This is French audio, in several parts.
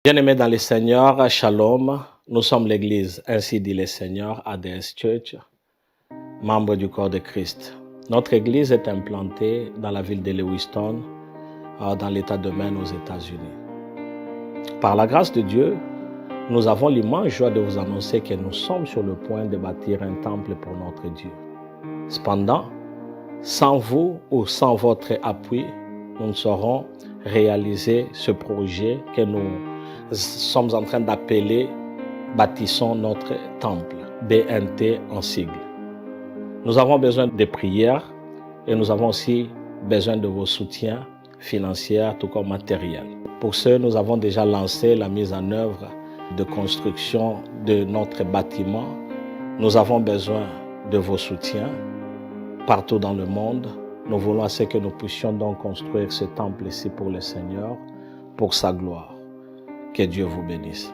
Bien-aimés dans le Seigneur, Shalom. Nous sommes l'Église, ainsi dit le Seigneur, ADS Church, membre du corps de Christ. Notre Église est implantée dans la ville de Lewiston, dans l'État de Maine aux États-Unis. Par la grâce de Dieu, nous avons l'immense joie de vous annoncer que nous sommes sur le point de bâtir un temple pour notre Dieu. Cependant, sans vous ou sans votre appui, nous ne saurons réaliser ce projet que nous sommes en train d'appeler « Bâtissons notre temple », BNT en sigle. Nous avons besoin de prières et nous avons aussi besoin de vos soutiens financiers tout comme matériels. Pour ce, nous avons déjà lancé la mise en œuvre de construction de notre bâtiment. Nous avons besoin de vos soutiens partout dans le monde. Nous voulons assez que nous puissions donc construire ce temple ici pour le Seigneur, pour sa gloire. Que Dieu vous bénisse.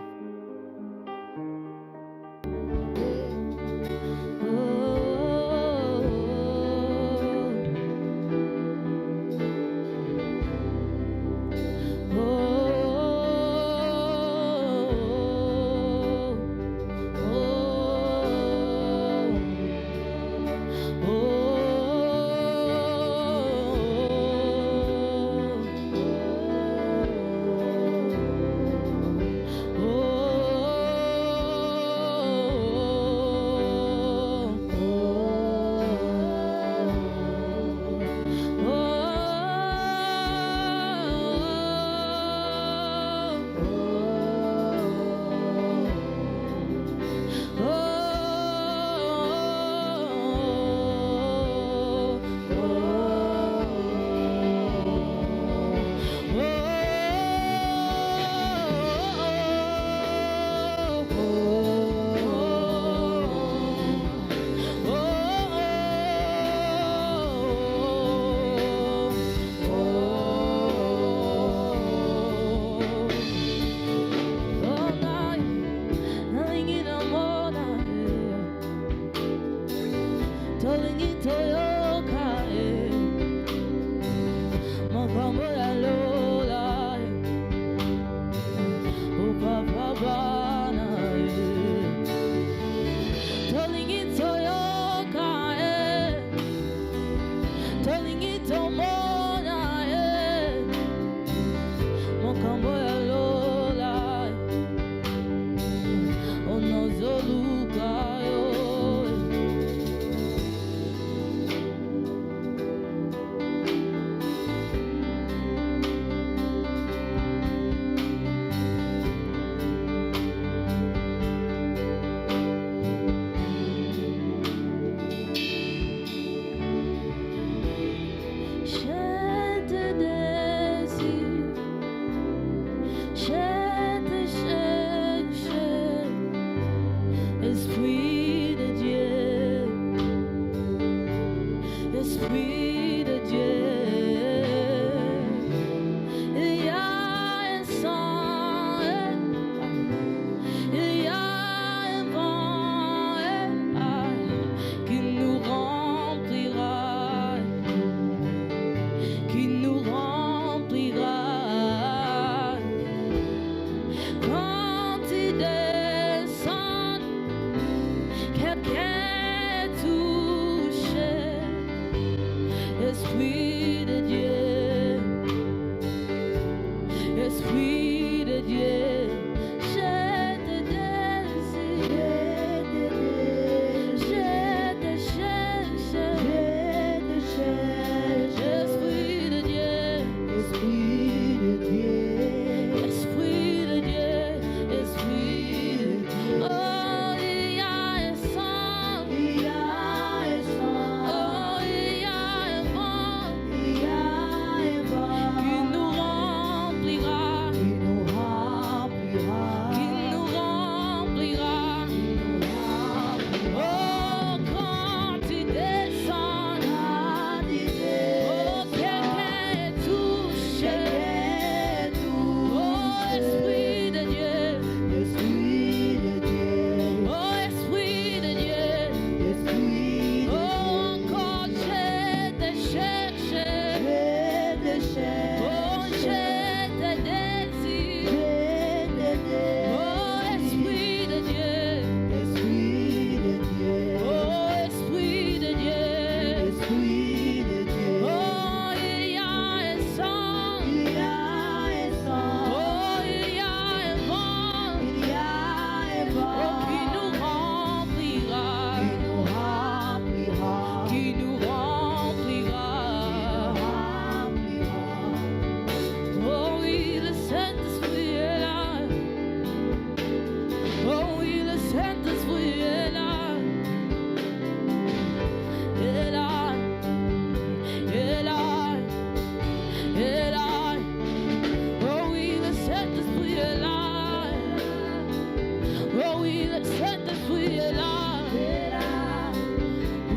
le Saint-Esprit est là.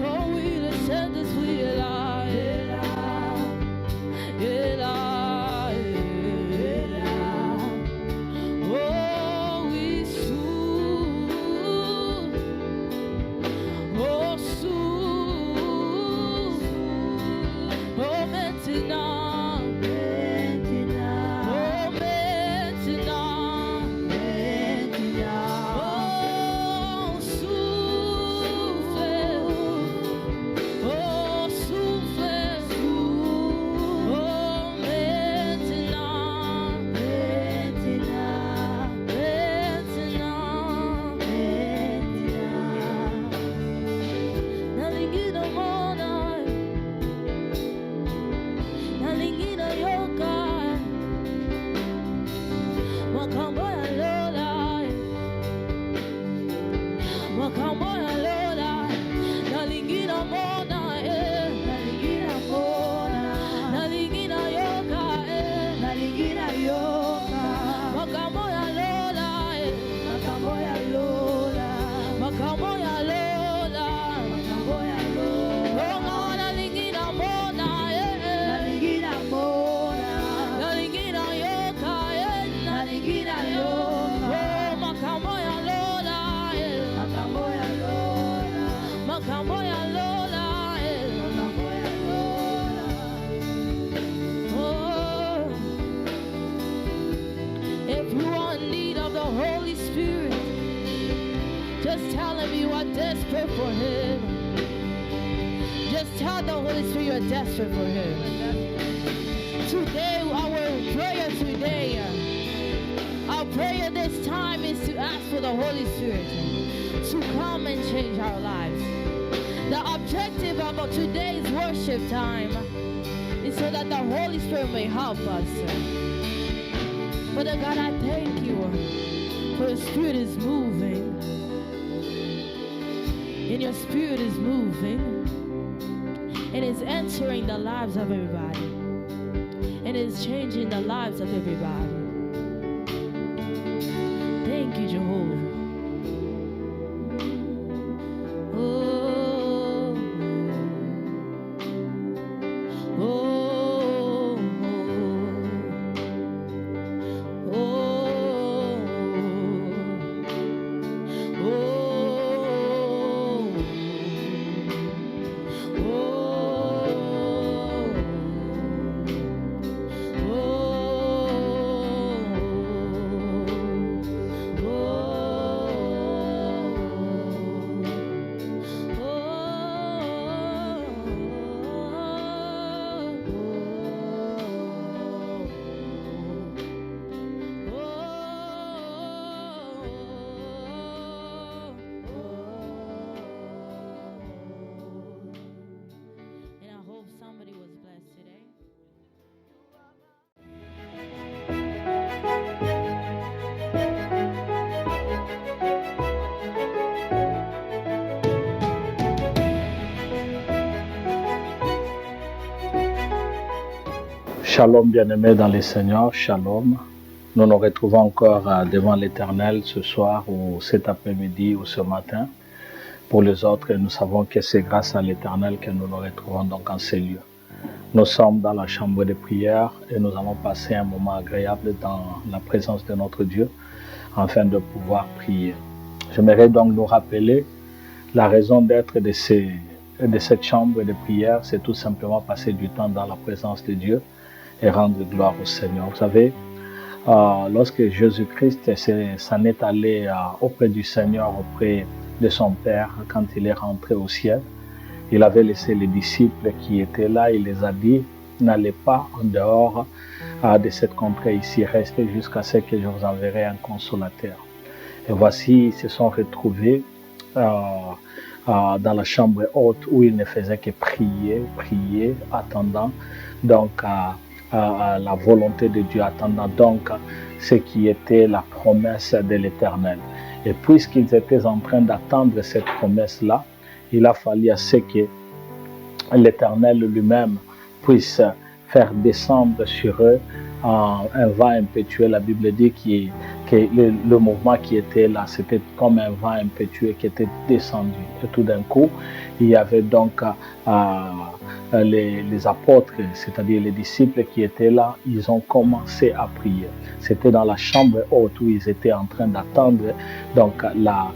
Oh oui, le Saint-Esprit est là. Est là. Oh oui, souffle. Oh souffle. Oh maintenant. Oh maintenant. Oh souffle. Oh souffle. Oh maintenant. Nalingina mona. Nalingina yoka. Makambo ya lola. Makambo ya lola. Nalingina mona. Nalingina mona. Nalingina yoka. Nalingina yoka. Makambo ya lola. Makambo ya lola. Makambo ya lola. Makambo ya lola. Oh, nalingina mona. Nalingina mona. Nalingina yoka. Nalingina yoka. Oh, makambo ya lola. Makambo ya lola. Makambo ya lola. Makambo ya lola. Oh, if you are in need of the Holy Spirit, just tell him you are desperate for him. Just tell the Holy Spirit you are desperate for him. Today, our prayer this time is to ask for the Holy Spirit to come and change our lives. The objective of today's worship time is so that the Holy Spirit may help us. Father God, I thank you for your Spirit is moving. And your Spirit is moving. And is entering the lives of everybody. And is changing the lives of everybody. Thank you, Jehovah. Oh, oh, oh, And I hope somebody was blessed today. Shalom bien-aimés dans le Seigneur, shalom. Nous nous retrouvons encore devant l'Éternel ce soir ou cet après-midi ou ce matin. Pour les autres, nous savons que c'est grâce à l'Éternel que nous nous retrouvons donc en ces lieux. Nous sommes dans la chambre de prière et nous allons passer un moment agréable dans la présence de notre Dieu afin de pouvoir prier. J'aimerais donc nous rappeler la raison d'être de cette chambre de prière, c'est tout simplement passer du temps dans la présence de Dieu et rendre gloire au Seigneur. Vous savez, lorsque Jésus-Christ s'en est allé auprès du Seigneur, auprès de son Père, quand il est rentré au ciel, il avait laissé les disciples qui étaient là, il les a dit, n'allez pas en dehors de cette contrée ici, restez jusqu'à ce que je vous enverrai un consolateur. Et voici, ils se sont retrouvés dans la chambre haute où ils ne faisaient que prier, attendant donc la volonté de Dieu, attendant donc ce qui était la promesse de l'Éternel. Et puisqu'ils étaient en train d'attendre cette promesse-là, il a fallu à ce que l'Éternel lui-même puisse faire descendre sur eux un vent impétueux, la Bible dit, qui que le mouvement qui était là, c'était comme un vent impétueux qui était descendu. Et tout d'un coup, il y avait donc les apôtres, c'est-à-dire les disciples qui étaient là, ils ont commencé à prier. C'était dans la chambre haute où ils étaient en train d'attendre donc la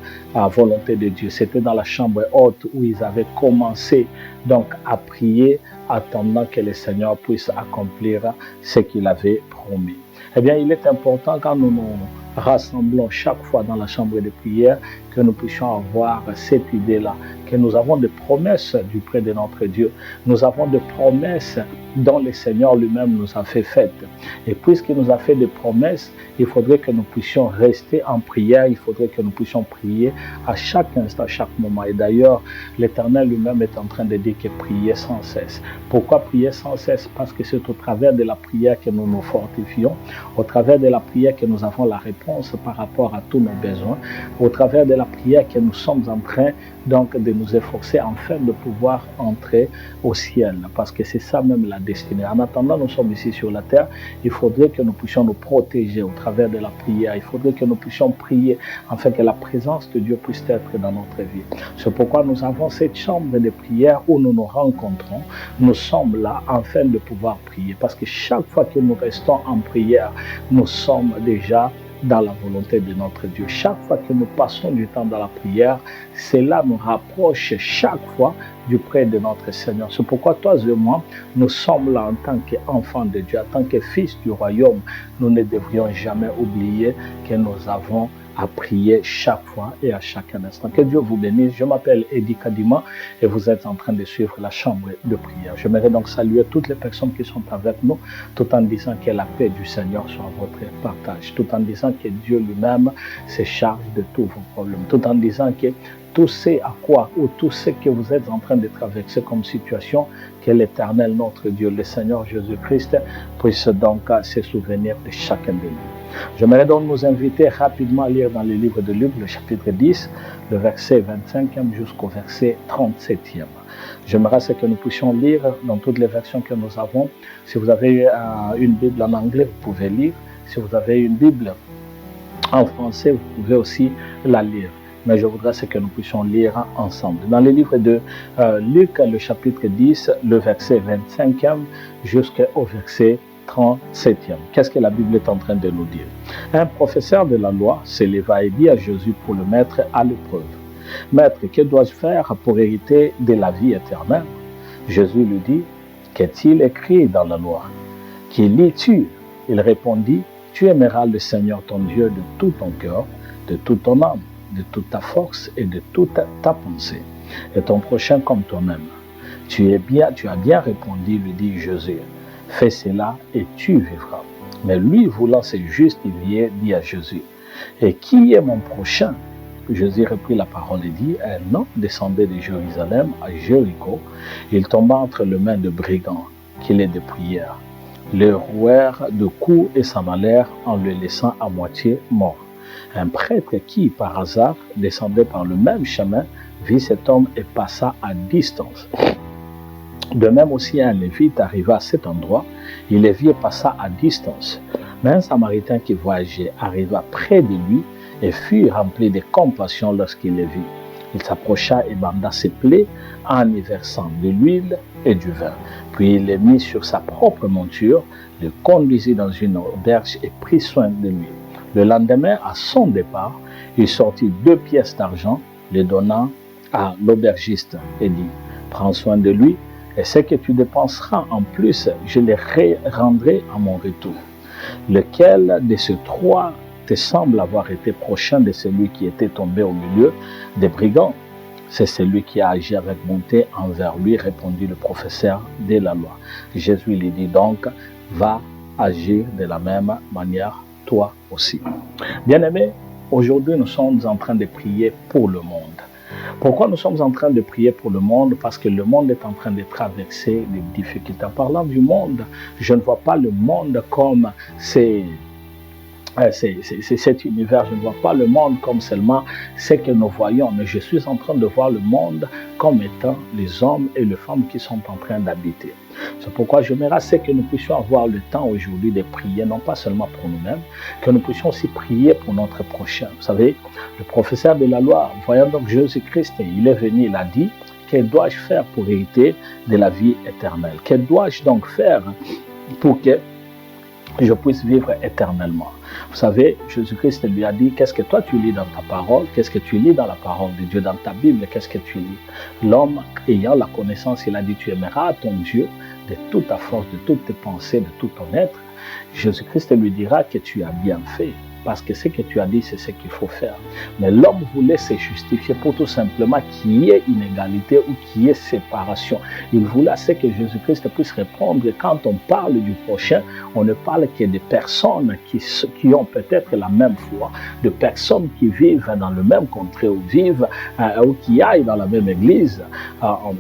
volonté de Dieu. C'était dans la chambre haute où ils avaient commencé donc à prier, attendant que le Seigneur puisse accomplir ce qu'il avait promis. Eh bien, il est important quand nous nous rassemblons chaque fois dans la chambre de prière que nous puissions avoir cette idée-là, que nous avons des promesses du près de notre Dieu. Nous avons des promesses dont le Seigneur lui-même nous a fait faites. Et puisqu'il nous a fait des promesses, il faudrait que nous puissions rester en prière, il faudrait que nous puissions prier à chaque instant, à chaque moment. Et d'ailleurs, l'Éternel lui-même est en train de dire que prier sans cesse. Pourquoi prier sans cesse? Parce que c'est au travers de la prière que nous nous fortifions, au travers de la prière que nous avons la réponse par rapport à tous nos besoins, au travers de la prière que nous sommes en train donc de nous efforcer afin de pouvoir entrer au ciel, parce que c'est ça même la destinée. En attendant, nous sommes ici sur la terre, il faudrait que nous puissions nous protéger au travers de la prière, il faudrait que nous puissions prier afin que la présence de Dieu puisse être dans notre vie. C'est pourquoi nous avons cette chambre de prière où nous nous rencontrons, nous sommes là afin de pouvoir prier, parce que chaque fois que nous restons en prière, nous sommes déjà dans la volonté de notre Dieu. Chaque fois que nous passons du temps dans la prière, cela nous rapproche chaque fois du près de notre Seigneur. C'est pourquoi toi et moi, nous sommes là en tant qu'enfants de Dieu, en tant que fils du royaume. Nous ne devrions jamais oublier que nous avons à prier chaque fois et à chaque instant. Que Dieu vous bénisse. Je m'appelle Eddie Kadima et vous êtes en train de suivre la chambre de prière. J'aimerais donc saluer toutes les personnes qui sont avec nous, tout en disant que la paix du Seigneur soit votre partage, tout en disant que Dieu lui-même se charge de tous vos problèmes, tout en disant que tout ce à quoi ou tout ce que vous êtes en train de traverser comme situation, que l'Éternel, notre Dieu, le Seigneur Jésus-Christ, puisse donc se souvenir de chacun de nous. J'aimerais donc nous inviter rapidement à lire dans le livre de Luc, le chapitre 10, le verset 25e jusqu'au verset 37e. J'aimerais que nous puissions lire dans toutes les versions que nous avons. Si vous avez une Bible en anglais, vous pouvez lire. Si vous avez une Bible en français, vous pouvez aussi la lire. Mais je voudrais que nous puissions lire ensemble. Dans le livre de Luc, le chapitre 10, le verset 25e jusqu'au verset 37e. Qu'est-ce que la Bible est en train de nous dire? Un professeur de la loi s'éleva et dit à Jésus pour le mettre à l'épreuve: Maître, que dois-je faire pour hériter de la vie éternelle? Jésus lui dit: Qu'est-il écrit dans la loi? Qui lis-tu? Il répondit: Tu aimeras le Seigneur ton Dieu de tout ton cœur, de toute ton âme, de toute ta force et de toute ta pensée, et ton prochain comme toi-même. Tu as bien répondu, lui dit Jésus. Fais cela et tu vivras. Mais lui, voulant se justifier, dit à Jésus: Et qui est mon prochain? Jésus reprit la parole et dit: Un homme descendait de Jérusalem à Jéricho. Il tomba entre les mains de brigands qui les dépouillèrent, le rouèrent de coups et s'en allèrent en le laissant à moitié mort. Un prêtre qui, par hasard, descendait par le même chemin, vit cet homme et passa à distance. De même aussi un Lévite arriva à cet endroit, il le vit et passa à distance. Mais un Samaritain qui voyageait arriva près de lui et fut rempli de compassion lorsqu'il le vit. Il s'approcha et banda ses plaies en y versant de l'huile et du vin. Puis il le mit sur sa propre monture, le conduisit dans une auberge et prit soin de lui. Le lendemain, à son départ, il sortit 2 pièces d'argent, les donnant à l'aubergiste et dit: Prends soin de lui, et ce que tu dépenseras en plus, je les rendrai à mon retour. Lequel de ces 3 te semble avoir été prochain de celui qui était tombé au milieu des brigands? C'est celui qui a agi avec bonté envers lui, répondit le professeur de la loi. Jésus lui dit donc: Va agir de la même manière toi aussi. Bien-aimés, aujourd'hui nous sommes en train de prier pour le monde. Pourquoi nous sommes en train de prier pour le monde? Parce que le monde est en train de traverser des difficultés. En parlant du monde, je ne vois pas le monde comme ces c'est cet univers. Je ne vois pas le monde comme seulement ce que nous voyons, mais je suis en train de voir le monde comme étant les hommes et les femmes qui sont en train d'habiter. C'est pourquoi j'aimerais que nous puissions avoir le temps aujourd'hui de prier, non pas seulement pour nous-mêmes, que nous puissions aussi prier pour notre prochain. Vous savez, le professeur de la loi, voyant donc Jésus-Christ, il est venu, il a dit, que dois-je faire pour hériter de la vie éternelle? Que dois-je donc faire pour que je puisse vivre éternellement? Vous savez, Jésus-Christ lui a dit, qu'est-ce que toi tu lis dans ta parole? Qu'est-ce que tu lis dans la parole de Dieu? Dans ta Bible, qu'est-ce que tu lis? L'homme ayant la connaissance, il a dit, tu aimeras ton Dieu de toute ta force, de toutes tes pensées, de tout ton être. Jésus-Christ lui dira que tu as bien fait. Parce que ce que tu as dit, c'est ce qu'il faut faire. Mais l'homme voulait se justifier pour tout simplement qu'il y ait inégalité ou qu'il y ait séparation. Il voulait que Jésus-Christ puisse répondre. Quand on parle du prochain, on ne parle que de personnes qui ont peut-être la même foi, de personnes qui vivent dans le même contrée ou vivent ou qui aillent dans la même église.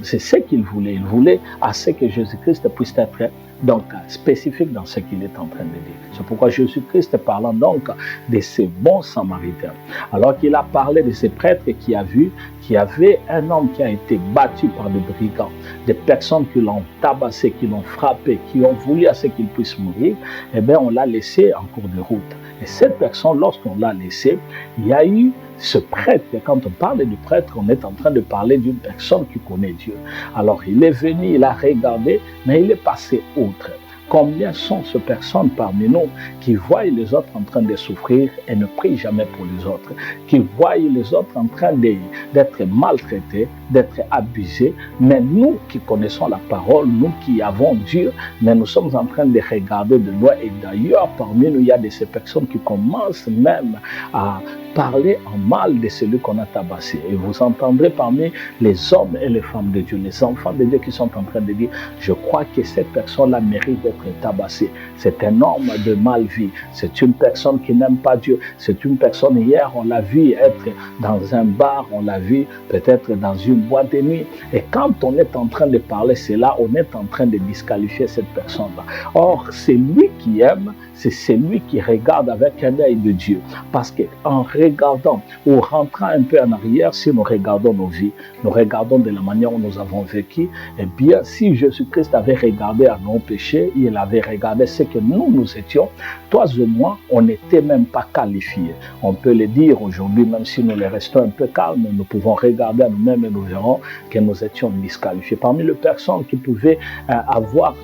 C'est ce qu'il voulait. Il voulait à ce que Jésus-Christ puisse être donc spécifique dans ce qu'il est en train de dire. C'est pourquoi Jésus-Christ parlant donc de ces bons samaritains, alors qu'il a parlé de ces prêtres qui a vu qu'il y avait un homme qui a été battu par des brigands, des personnes qui l'ont tabassé, qui l'ont frappé, qui ont voulu à ce qu'il puisse mourir, eh bien on l'a laissé en cours de route. Et cette personne, lorsqu'on l'a laissé, il y a eu ce prêtre. Quand on parle du prêtre, on est en train de parler d'une personne qui connaît Dieu. Alors il est venu, il a regardé, mais il est passé outre. Combien sont ces personnes parmi nous qui voient les autres en train de souffrir et ne prient jamais pour les autres, qui voient les autres en train d'être maltraités, d'être abusés, mais nous qui connaissons la parole, nous qui avons Dieu, mais nous sommes en train de regarder de loin. Et d'ailleurs, parmi nous, il y a de ces personnes qui commencent même à parler en mal de celui qu'on a tabassé. Et vous entendrez parmi les hommes et les femmes de Dieu, les enfants de Dieu qui sont en train de dire, je crois que cette personne-là mérite d'être tabassée. C'est un homme de mal vie. C'est une personne qui n'aime pas Dieu. C'est une personne, hier, on l'a vu être dans un bar, on l'a vu peut-être dans une boîte de nuit. Et quand on est en train de parler cela, on est en train de disqualifier cette personne-là. Or, c'est lui qui aime, c'est celui qui regarde avec un œil de Dieu. Parce qu'en regardant ou rentrant un peu en arrière, si nous regardons nos vies, nous regardons de la manière où nous avons vécu, eh bien, si Jésus-Christ avait regardé à nos péchés, il avait regardé ce que nous étions, toi et moi, on n'était même pas qualifiés. On peut le dire aujourd'hui, même si nous les restons un peu calmes, nous pouvons regarder à nous-mêmes et nous verrons que nous étions disqualifiés. Parmi les personnes qui pouvaient avoir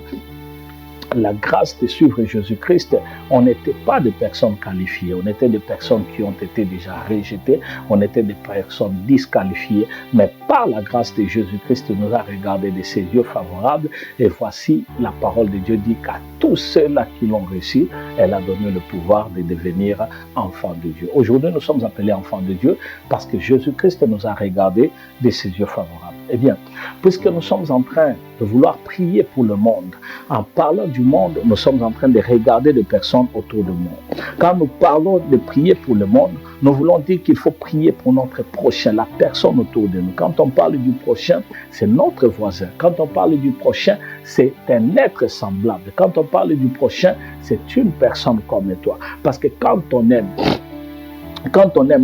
la grâce de suivre Jésus-Christ, on n'était pas des personnes qualifiées, on était des personnes qui ont été déjà rejetées, on était des personnes disqualifiées, mais par la grâce de Jésus-Christ, il nous a regardé de ses yeux favorables, et voici la parole de Dieu dit qu'à tous ceux-là qui l'ont reçu, elle a donné le pouvoir de devenir enfants de Dieu. Aujourd'hui, nous sommes appelés enfants de Dieu parce que Jésus-Christ nous a regardé de ses yeux favorables. Eh bien, puisque nous sommes en train de vouloir prier pour le monde, en parlant du monde, nous sommes en train de regarder des personnes autour du monde. Quand nous parlons de prier pour le monde, nous voulons dire qu'il faut prier pour notre prochain, la personne autour de nous. Quand on parle du prochain, c'est notre voisin. Quand on parle du prochain, c'est un être semblable. Quand on parle du prochain, c'est une personne comme toi. Parce que quand on aime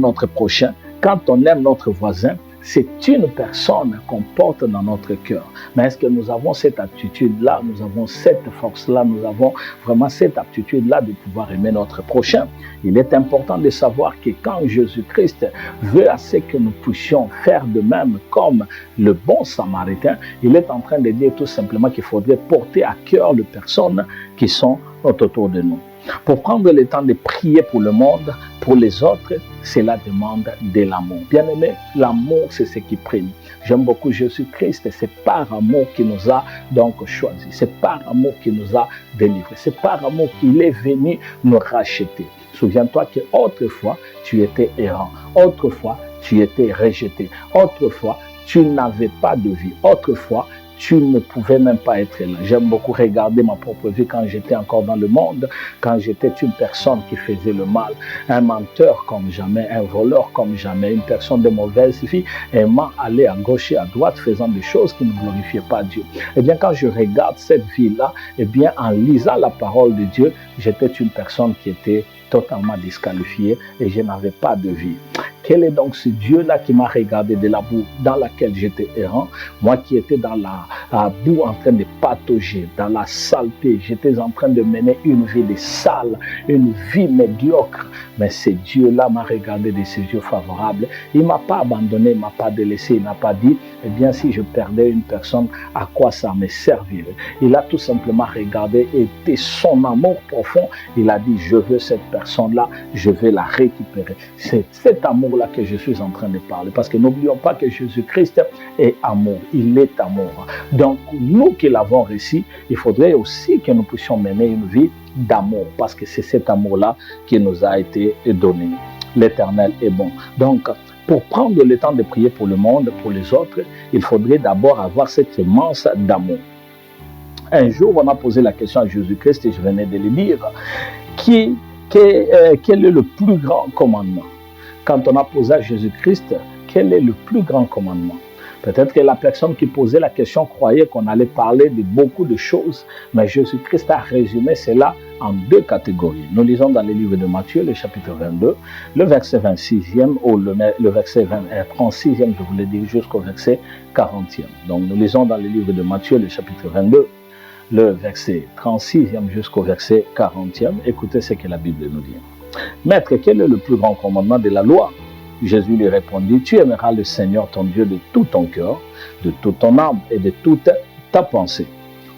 notre prochain, quand on aime notre voisin, c'est une personne qu'on porte dans notre cœur. Mais est-ce que nous avons cette attitude-là, nous avons cette force-là, nous avons vraiment cette aptitude-là de pouvoir aimer notre prochain? Il est important de savoir que quand Jésus-Christ veut à ce que nous puissions faire de même comme le bon Samaritain, il est en train de dire tout simplement qu'il faudrait porter à cœur les personnes qui sont autour de nous. Pour prendre le temps de prier pour le monde, pour les autres, cela demande de l'amour. Bien aimé, l'amour, c'est ce qui prime. J'aime beaucoup Jésus-Christ, c'est par amour qu'il nous a donc choisis. C'est par amour qu'il nous a délivrés. C'est par amour qu'il est venu nous racheter. Souviens-toi qu'autrefois, tu étais errant. Autrefois, tu étais rejeté. Autrefois, tu n'avais pas de vie. Autrefois, tu ne pouvais même pas être là. J'aime beaucoup regarder ma propre vie quand j'étais encore dans le monde, quand j'étais une personne qui faisait le mal, un menteur comme jamais, un voleur comme jamais, une personne de mauvaise vie, aimant aller à gauche et à droite, faisant des choses qui ne glorifiaient pas Dieu. Eh bien, quand je regarde cette vie-là, eh bien, en lisant la parole de Dieu, j'étais une personne qui était totalement disqualifiée et je n'avais pas de vie. Quel est donc ce Dieu-là qui m'a regardé de la boue dans laquelle j'étais errant, moi qui étais dans la boue en train de patauger, dans la saleté, j'étais en train de mener une vie de sale, une vie médiocre, mais ce Dieu-là m'a regardé de ses yeux favorables, il ne m'a pas abandonné, il ne m'a pas délaissé, il n'a pas dit, eh bien si je perdais une personne, à quoi ça me servirait? Il a tout simplement regardé et de son amour profond, il a dit, je veux cette personne-là, je vais la récupérer. C'est cet amour-là que je suis en train de parler. Parce que n'oublions pas que Jésus-Christ est amour. Il est amour. Donc, nous qui l'avons reçu, il faudrait aussi que nous puissions mener une vie d'amour. Parce que c'est cet amour-là qui nous a été donné. L'Éternel est bon. Donc, pour prendre le temps de prier pour le monde, pour les autres, il faudrait d'abord avoir cette semence d'amour. Un jour, on a posé la question à Jésus-Christ, et je venais de le dire, quel est le plus grand commandement? Quand on a posé à Jésus-Christ, quel est le plus grand commandement? Peut-être que la personne qui posait la question croyait qu'on allait parler de beaucoup de choses, mais Jésus-Christ a résumé cela en deux catégories. Nous lisons dans le livre de Matthieu, le chapitre 22, le verset 26e, ou le verset 36e, je voulais dire, jusqu'au verset 40e. Donc nous lisons dans le livre de Matthieu, le chapitre 22, le verset 36e jusqu'au verset 40e. Écoutez ce que la Bible nous dit. Maître, quel est le plus grand commandement de la loi? Jésus lui répondit, tu aimeras le Seigneur ton Dieu de tout ton cœur, de toute ton âme et de toute ta pensée.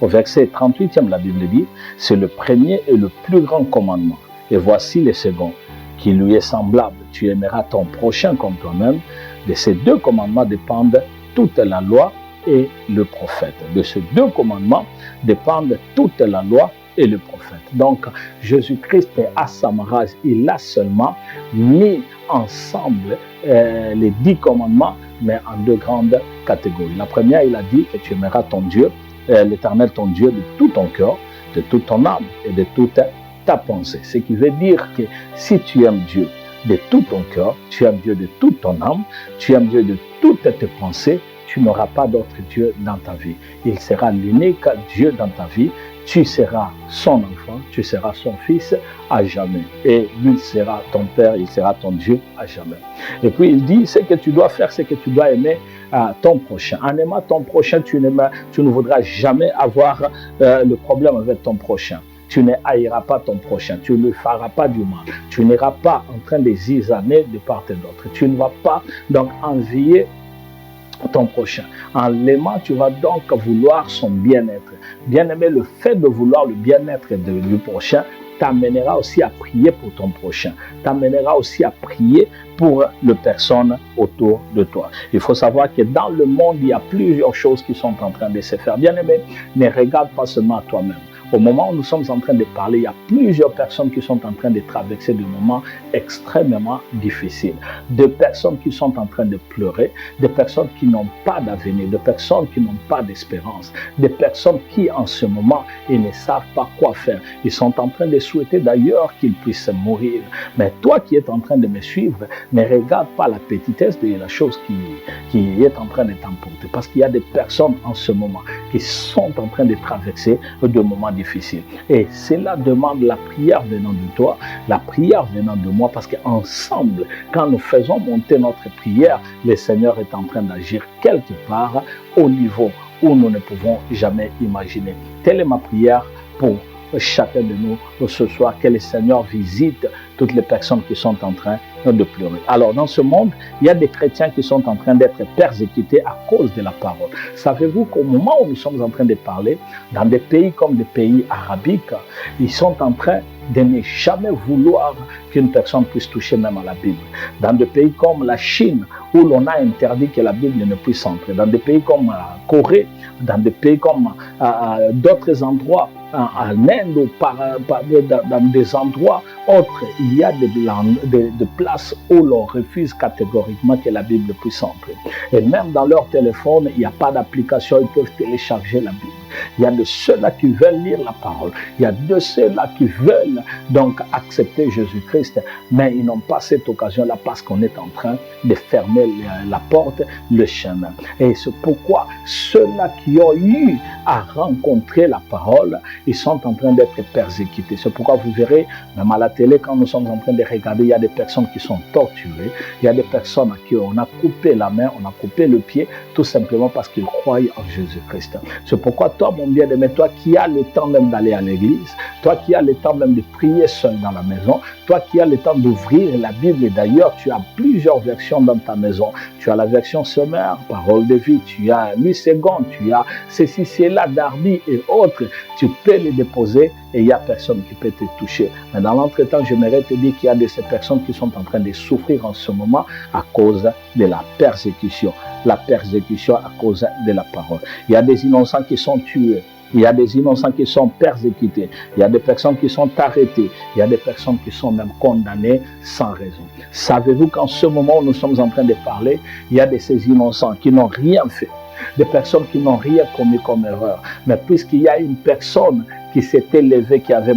Au verset 38e, la Bible dit, c'est le premier et le plus grand commandement. Et voici le second, qui lui est semblable. Tu aimeras ton prochain comme toi-même. De ces deux commandements dépendent toute la loi et le prophète. De ces deux commandements dépendent toute la loi et le prophète. Donc, Jésus-Christ à sa mariage, il a seulement mis ensemble les 10 commandements, mais en deux grandes catégories. La première, il a dit que tu aimeras ton Dieu, l'Éternel ton Dieu, de tout ton cœur, de toute ton âme et de toute ta pensée. Ce qui veut dire que si tu aimes Dieu de tout ton cœur, tu aimes Dieu de toute ton âme, tu aimes Dieu de toutes tes pensées, tu n'auras pas d'autre Dieu dans ta vie. Il sera l'unique Dieu dans ta vie. Tu seras son enfant, tu seras son fils à jamais. Et lui sera ton Père, il sera ton Dieu à jamais. Et puis il dit, ce que tu dois faire, c'est que tu dois aimer ton prochain. En aimant ton prochain, tu ne voudras jamais avoir le problème avec ton prochain. Tu ne haïras pas ton prochain, tu ne lui feras pas du mal. Tu n'iras pas en train de zizaner de part et d'autre. Tu ne vas pas donc envier ton prochain. En l'aimant, tu vas donc vouloir son bien-être. Bien-aimé, le fait de vouloir le bien-être du prochain t'amènera aussi à prier pour ton prochain, t'amènera aussi à prier pour les personnes autour de toi. Il faut savoir que dans le monde, il y a plusieurs choses qui sont en train de se faire. Bien-aimé, ne regarde pas seulement à toi-même. Au moment où nous sommes en train de parler, il y a plusieurs personnes qui sont en train de traverser des moments extrêmement difficiles. Des personnes qui sont en train de pleurer, des personnes qui n'ont pas d'avenir, des personnes qui n'ont pas d'espérance, des personnes qui en ce moment, ils ne savent pas quoi faire. Ils sont en train de souhaiter d'ailleurs qu'ils puissent mourir. Mais toi qui es en train de me suivre, ne regarde pas la petitesse de la chose qui est en train de t'emporter. Parce qu'il y a des personnes en ce moment qui sont en train de traverser des moments difficile. Et cela demande la prière venant de toi, la prière venant de moi, parce qu'ensemble, quand nous faisons monter notre prière, le Seigneur est en train d'agir quelque part au niveau où nous ne pouvons jamais imaginer. Telle est ma prière pour chacun de nous ce soir, que le Seigneur visite toutes les personnes qui sont en train de pleurer. Alors, dans ce monde, il y a des chrétiens qui sont en train d'être persécutés à cause de la parole. Savez-vous qu'au moment où nous sommes en train de parler, dans des pays comme des pays arabiques, ils sont en train de ne jamais vouloir qu'une personne puisse toucher même à la Bible. Dans des pays comme la Chine, où l'on a interdit que la Bible ne puisse entrer. Dans des pays comme Corée, dans des pays comme d'autres endroits en Inde ou dans des endroits autres, il y a des places où l'on refuse catégoriquement que la Bible puisse entrer. Et même dans leur téléphone, il n'y a pas d'application, ils peuvent télécharger la Bible. Il y a de ceux-là qui veulent lire la parole. Il y a de ceux-là qui veulent donc accepter Jésus-Christ, mais ils n'ont pas cette occasion-là parce qu'on est en train de fermer la porte, le chemin. Et c'est pourquoi ceux-là qui ont eu à rencontrer la parole, ils sont en train d'être persécutés. C'est pourquoi vous verrez, même à la télé, quand nous sommes en train de regarder, il y a des personnes qui sont torturées, il y a des personnes à qui on a coupé la main, on a coupé le pied, tout simplement parce qu'ils croient en Jésus-Christ. C'est pourquoi toi, mon bien-aimé, toi qui as le temps même d'aller à l'église, toi qui as le temps même de prier seul dans la maison, toi qui as le temps d'ouvrir la Bible, et d'ailleurs tu as plusieurs versions dans ta maison. Tu as la version sommaire, parole de vie, tu as 8 secondes, tu as ceci, cela, Darby et autres. Tu peux les déposer et il n'y a personne qui peut te toucher. Mais dans l'entretemps, j'aimerais te dire qu'il y a de ces personnes qui sont en train de souffrir en ce moment à cause de la persécution. La persécution à cause de la parole. Il y a des innocents qui sont tués. Il y a des innocents qui sont persécutés. Il y a des personnes qui sont arrêtées. Il y a des personnes qui sont même condamnées sans raison. Savez-vous qu'en ce moment où nous sommes en train de parler, il y a de ces innocents qui n'ont rien fait. Des personnes qui n'ont rien commis comme erreur. Mais puisqu'il y a une personne qui s'était levée, qui avait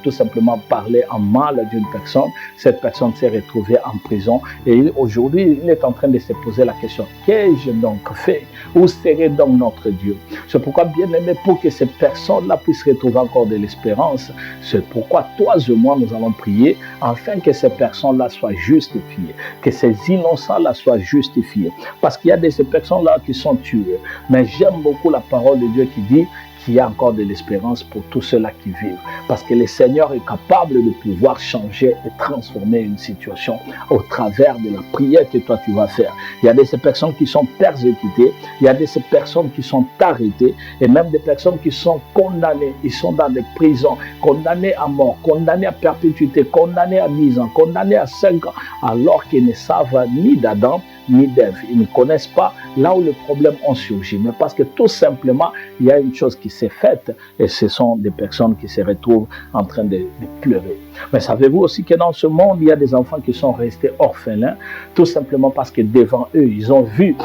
tout simplement parlé en mal d'une personne, cette personne s'est retrouvée en prison. Et aujourd'hui, il est en train de se poser la question, qu'ai-je donc fait? Où serait donc notre Dieu? C'est pourquoi, bien aimé, pour que ces personnes-là puissent retrouver encore de l'espérance, c'est pourquoi toi et moi, nous allons prier, afin que ces personnes-là soient justifiées, que ces innocents-là soient justifiés. Parce qu'il y a de ces personnes-là qui sont tuées. Mais j'aime beaucoup la parole de Dieu qui dit qu'il y a encore de l'espérance pour tous ceux-là qui vivent. Parce que le Seigneur est capable de pouvoir changer et transformer une situation au travers de la prière que toi tu vas faire. Il y a de ces personnes qui sont persécutées, il y a de ces personnes qui sont arrêtées, et même des personnes qui sont condamnées. Ils sont dans des prisons, condamnés à mort, condamnés à perpétuité, condamnés à 10 ans, condamnés à 5 ans, alors qu'ils ne savent ni d'Adam, ni d'Ève. Ils ne connaissent pas là où les problèmes ont surgi. Mais parce que tout simplement, il y a une chose qui s'est faite et ce sont des personnes qui se retrouvent en train de pleurer. Mais savez-vous aussi que dans ce monde, il y a des enfants qui sont restés orphelins, tout simplement parce que devant eux, ils ont vu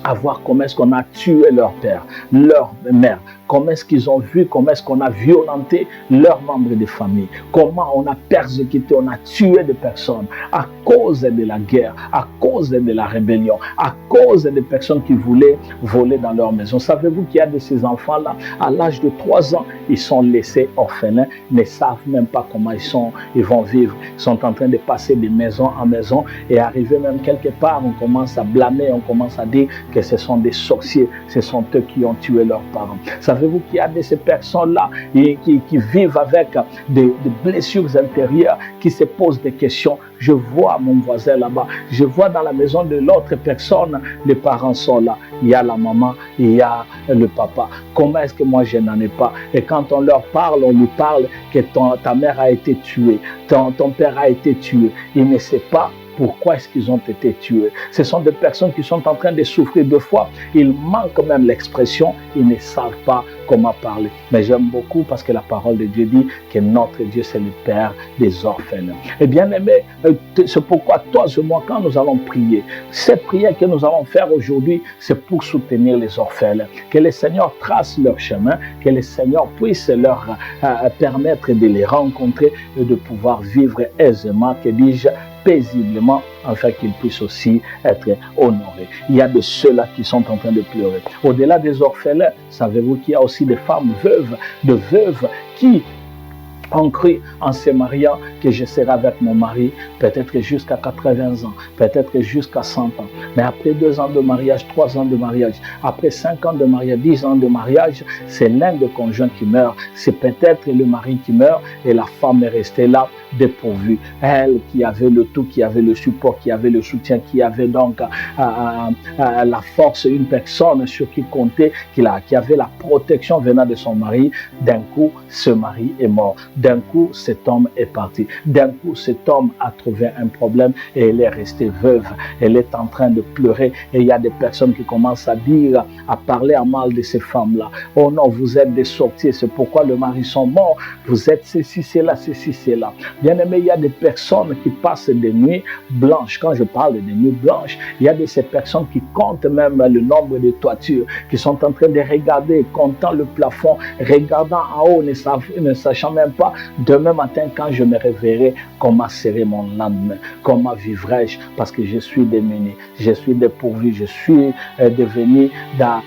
à voir comment est-ce qu'on a tué leur père, leur mère, comment est-ce qu'ils ont vu, comment est-ce qu'on a violenté leurs membres de famille, comment on a persécuté, on a tué des personnes à cause de la guerre, à cause de la rébellion, à cause des personnes qui voulaient voler dans leur maison. Savez-vous qu'il y a de ces enfants-là, à l'âge de 3 ans, ils sont laissés orphelins, ne savent même pas comment ils vont vivre, ils sont en train de passer de maison en maison et arriver même quelque part, on commence à blâmer, on commence à dire que ce sont des sorciers, ce sont eux qui ont tué leurs parents. Savez-vous qu'il y a de ces personnes-là qui vivent avec des blessures intérieures, qui se posent des questions. Je vois mon voisin là-bas, je vois dans la maison de l'autre personne, les parents sont là. Il y a la maman, il y a le papa. Comment est-ce que moi je n'en ai pas? Et quand on leur parle, on lui parle que ta mère a été tuée, ton père a été tué. Il ne sait pas pourquoi est-ce qu'ils ont été tués. Ce sont des personnes qui sont en train de souffrir de foi. Ils manquent même l'expression, ils ne savent pas comment parler. Mais j'aime beaucoup parce que la parole de Dieu dit que notre Dieu, c'est le Père des orphelins. Et bien aimé, c'est pourquoi toi et moi, quand nous allons prier, cette prière que nous allons faire aujourd'hui, c'est pour soutenir les orphelins. Que le Seigneur trace leur chemin, que le Seigneur puisse leur permettre de les rencontrer et de pouvoir vivre aisément, que dis-je, paisiblement, afin qu'ils puissent aussi être honorés. Il y a de ceux-là qui sont en train de pleurer. Au-delà des orphelins, savez-vous qu'il y a aussi des femmes veuves, de veuves qui ont cru en se mariant que je serai avec mon mari peut-être jusqu'à 80 ans, peut-être jusqu'à 100 ans. Mais après 2 ans de mariage, 3 ans de mariage, après 5 ans de mariage, 10 ans de mariage, c'est l'un des conjoints qui meurt. C'est peut-être le mari qui meurt et la femme est restée là dépourvue. Elle qui avait le tout, qui avait le support, qui avait le soutien, qui avait donc la force, une personne sur qui compter, qui avait la protection venant de son mari. D'un coup, ce mari est mort. D'un coup, cet homme est parti. D'un coup, cet homme a trouvé un problème et elle est restée veuve. Elle est en train de pleurer et il y a des personnes qui commencent à dire, à parler à mal de ces femmes-là. Oh non, vous êtes des sorciers, c'est pourquoi le mari sont morts. Vous êtes ceci, cela, ceci, cela. Bien aimé, il y a des personnes qui passent des nuits blanches. Quand je parle de nuits blanches, il y a de ces personnes qui comptent même le nombre de toitures, qui sont en train de regarder, comptant le plafond, regardant en haut, ne sachant même pas demain matin quand je me réveillerai, comment serait mon lendemain, comment vivrai-je, parce que je suis démuni, je suis dépourvu, je suis devenu la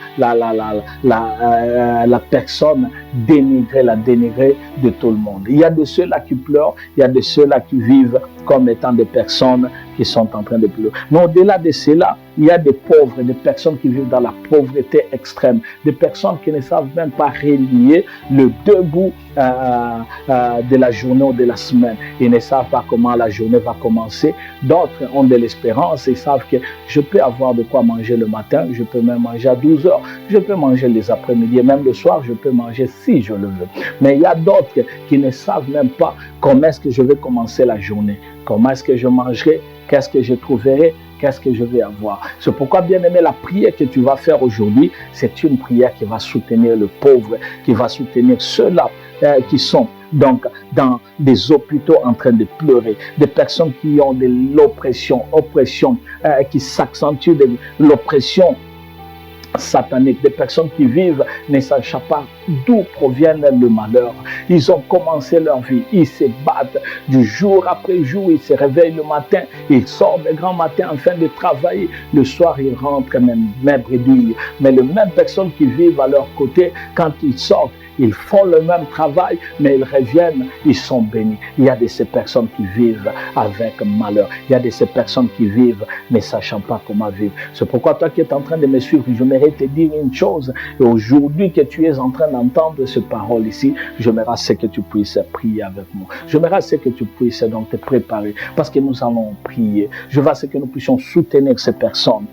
personne dénigrée, la dénigrée de tout le monde. Il y a de ceux-là qui pleurent, il y a de ceux-là qui vivent comme étant des personnes qui sont en train de pleurer. Mais au-delà de cela, il y a des pauvres, des personnes qui vivent dans la pauvreté extrême, des personnes qui ne savent même pas relier le deux bouts de la journée ou de la semaine. Ils ne savent pas comment la journée va commencer. D'autres ont de l'espérance et savent que je peux avoir de quoi manger le matin, je peux même manger à 12 heures, je peux manger les après-midi, même le soir, je peux manger si je le veux. Mais il y a d'autres qui ne savent même pas comment est-ce que je vais commencer la journée, comment est-ce que je mangerai, qu'est-ce que je trouverai, qu'est-ce que je vais avoir. C'est pourquoi, bien aimé, la prière que tu vas faire aujourd'hui, c'est une prière qui va soutenir le pauvre, qui va soutenir ceux-là qui sont donc dans des hôpitaux en train de pleurer, des personnes qui ont de l'oppression, qui s'accentue de l'oppression satanique, des personnes qui vivent ne sachant pas d'où provient le malheur. Ils ont commencé leur vie, ils se battent du jour après jour, ils se réveillent le matin, ils sortent le grand matin afin de travailler, le soir ils rentrent même bredouille. Mais les mêmes personnes qui vivent à leur côté, quand ils sortent, ils font le même travail, mais ils reviennent, ils sont bénis. Il y a de ces personnes qui vivent avec malheur. Il y a de ces personnes qui vivent ne sachant pas comment vivre. C'est pourquoi toi qui es en train de me suivre, j'aimerais te dire une chose. Et aujourd'hui que tu es en train d'entendre ces paroles ici, j'aimerais que tu puisses prier avec moi. J'aimerais que tu puisses donc te préparer parce que nous allons prier. Je veux que nous puissions soutenir ces personnes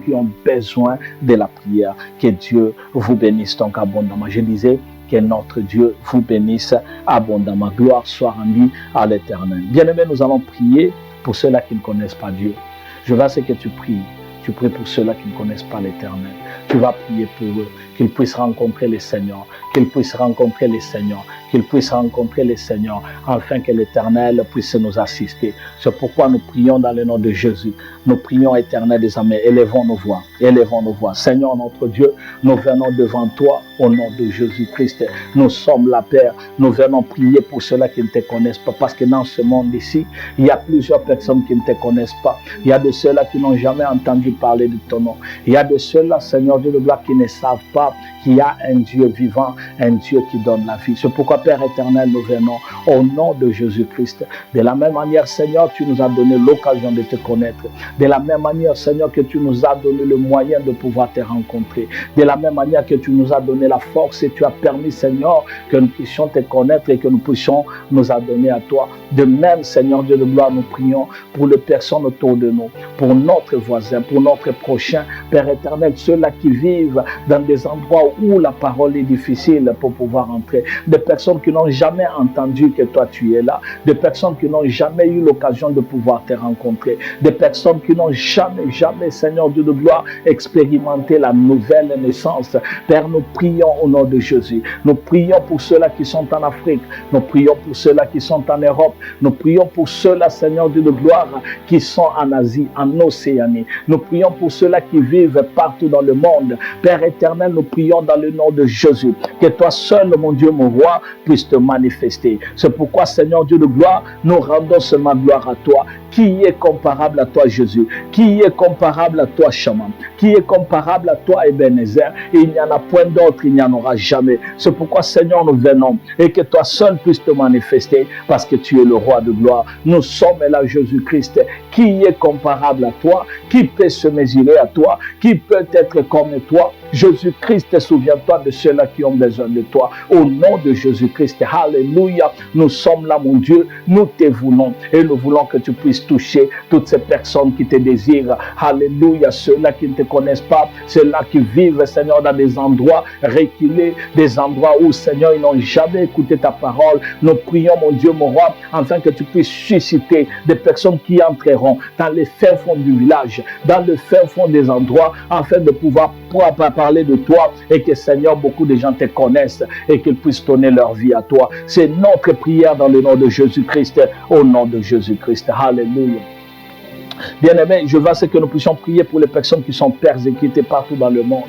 qui ont besoin de la prière. Que Dieu vous bénisse donc abondamment. Je disais, que notre Dieu vous bénisse abondamment. Gloire soit rendue à l'Éternel. Bien-aimés, nous allons prier pour ceux-là qui ne connaissent pas Dieu. Je veux que tu pries. Tu pries pour ceux-là qui ne connaissent pas l'Éternel. Tu vas prier pour eux, qu'ils puissent rencontrer le Seigneur, qu'ils puissent rencontrer le Seigneur, qu'ils puissent rencontrer le Seigneur, afin que l'Éternel puisse nous assister. C'est pourquoi nous prions dans le nom de Jésus. Nous prions, Éternel des armées, élevons nos voix, élevons nos voix. Seigneur notre Dieu, nous venons devant toi au nom de Jésus-Christ. Nous sommes là, Père. Nous venons prier pour ceux-là qui ne te connaissent pas, parce que dans ce monde ici, il y a plusieurs personnes qui ne te connaissent pas. Il y a de ceux-là qui n'ont jamais entendu parler de ton nom. Il y a de ceux-là, Seigneur Dieu de gloire, qui ne savent pas qu'il y a un Dieu vivant, un Dieu qui donne la vie. C'est pourquoi, Père éternel, nous venons au nom de Jésus-Christ. De la même manière, Seigneur, tu nous as donné l'occasion de te connaître. De la même manière, Seigneur, que tu nous as donné le moyen de pouvoir te rencontrer. De la même manière que tu nous as donné la force et tu as permis, Seigneur, que nous puissions te connaître et que nous puissions nous adonner à toi. De même, Seigneur Dieu de gloire, nous prions pour les personnes autour de nous, pour notre voisin, pour notre prochain. Père éternel, ceux-là qui vivent dans des endroits où la parole est difficile pour pouvoir entrer. Des personnes qui n'ont jamais entendu que toi tu es là. Des personnes qui n'ont jamais eu l'occasion de pouvoir te rencontrer. Des personnes qui n'ont jamais, Seigneur Dieu de gloire, expérimenté la nouvelle naissance. Père, nous prions au nom de Jésus. Nous prions pour ceux-là qui sont en Afrique. Nous prions pour ceux-là qui sont en Europe. Nous prions pour ceux-là, Seigneur Dieu de gloire, qui sont en Asie, en Océanie. Nous prions pour ceux-là qui vivent partout dans le monde. Père éternel, nous prions dans le nom de Jésus. Que toi seul, mon Dieu, mon roi, puisse te manifester. C'est pourquoi, Seigneur Dieu de gloire, nous rendons seulement gloire à toi. Qui est comparable à toi, Jésus? Qui est comparable à toi, Shaman? Qui est comparable à toi, Ebenezer? Et il n'y en a point d'autre, il n'y en aura jamais. C'est pourquoi, Seigneur, nous venons et que toi seul puisse te manifester parce que tu es le roi de gloire. Nous sommes là, Jésus-Christ. Qui est comparable à toi? Qui peut se mesurer à toi? Qui peut être comme toi? Jésus-Christ, souviens-toi de ceux-là qui ont besoin de toi. Au nom de Jésus-Christ, alléluia, nous sommes là, mon Dieu, nous te voulons et nous voulons que tu puisses toucher toutes ces personnes qui te désirent. Alléluia, ceux-là qui ne te connaissent pas, ceux-là qui vivent, Seigneur, dans des endroits reculés, des endroits où, Seigneur, ils n'ont jamais écouté ta parole. Nous prions, mon Dieu, mon roi, afin que tu puisses susciter des personnes qui entreront dans les fins fonds du village, dans le fin fond des endroits, afin de pouvoir parler de toi et que, Seigneur, beaucoup de gens te connaissent et qu'ils puissent donner leur vie à toi. C'est notre prière dans le nom de Jésus-Christ, au nom de Jésus-Christ. Alléluia. Bien-aimés, je veux que nous puissions prier pour les personnes qui sont persécutées partout dans le monde.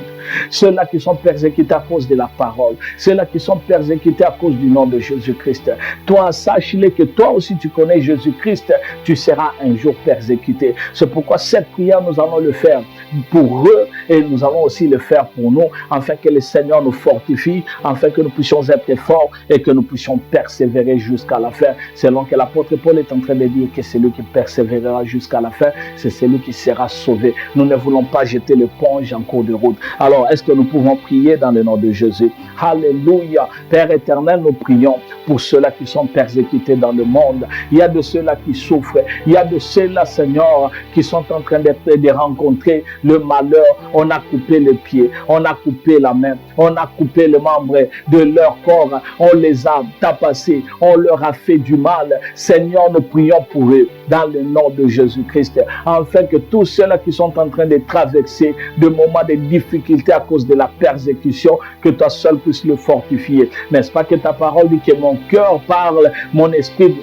Ceux-là qui sont persécutés à cause de la parole. Ceux-là qui sont persécutés à cause du nom de Jésus-Christ. Toi, sache-le que toi aussi tu connais Jésus-Christ, tu seras un jour persécuté. C'est pourquoi cette prière, nous allons le faire pour eux et nous allons aussi le faire pour nous, afin que le Seigneur nous fortifie, afin que nous puissions être forts et que nous puissions persévérer jusqu'à la fin. Selon que l'apôtre Paul est en train de dire que celui qui persévérera jusqu'à la fin, c'est celui qui sera sauvé. Nous ne voulons pas jeter l'éponge en cours de route. Alors, est-ce que nous pouvons prier dans le nom de Jésus? Alléluia. Père éternel, nous prions pour ceux-là qui sont persécutés dans le monde. Il y a de ceux-là qui souffrent. Il y a de ceux-là, Seigneur, qui sont en train de rencontrer le malheur. On a coupé le pied, on a coupé la main, on a coupé le membre de leur corps. On les a tapassés, on leur a fait du mal. Seigneur, nous prions pour eux dans le nom de Jésus-Christ, afin que tous ceux-là qui sont en train de traverser des moments de difficulté à cause de la persécution, que toi seul puisses le fortifier. N'est-ce pas que ta parole dit que mon cœur parle, mon esprit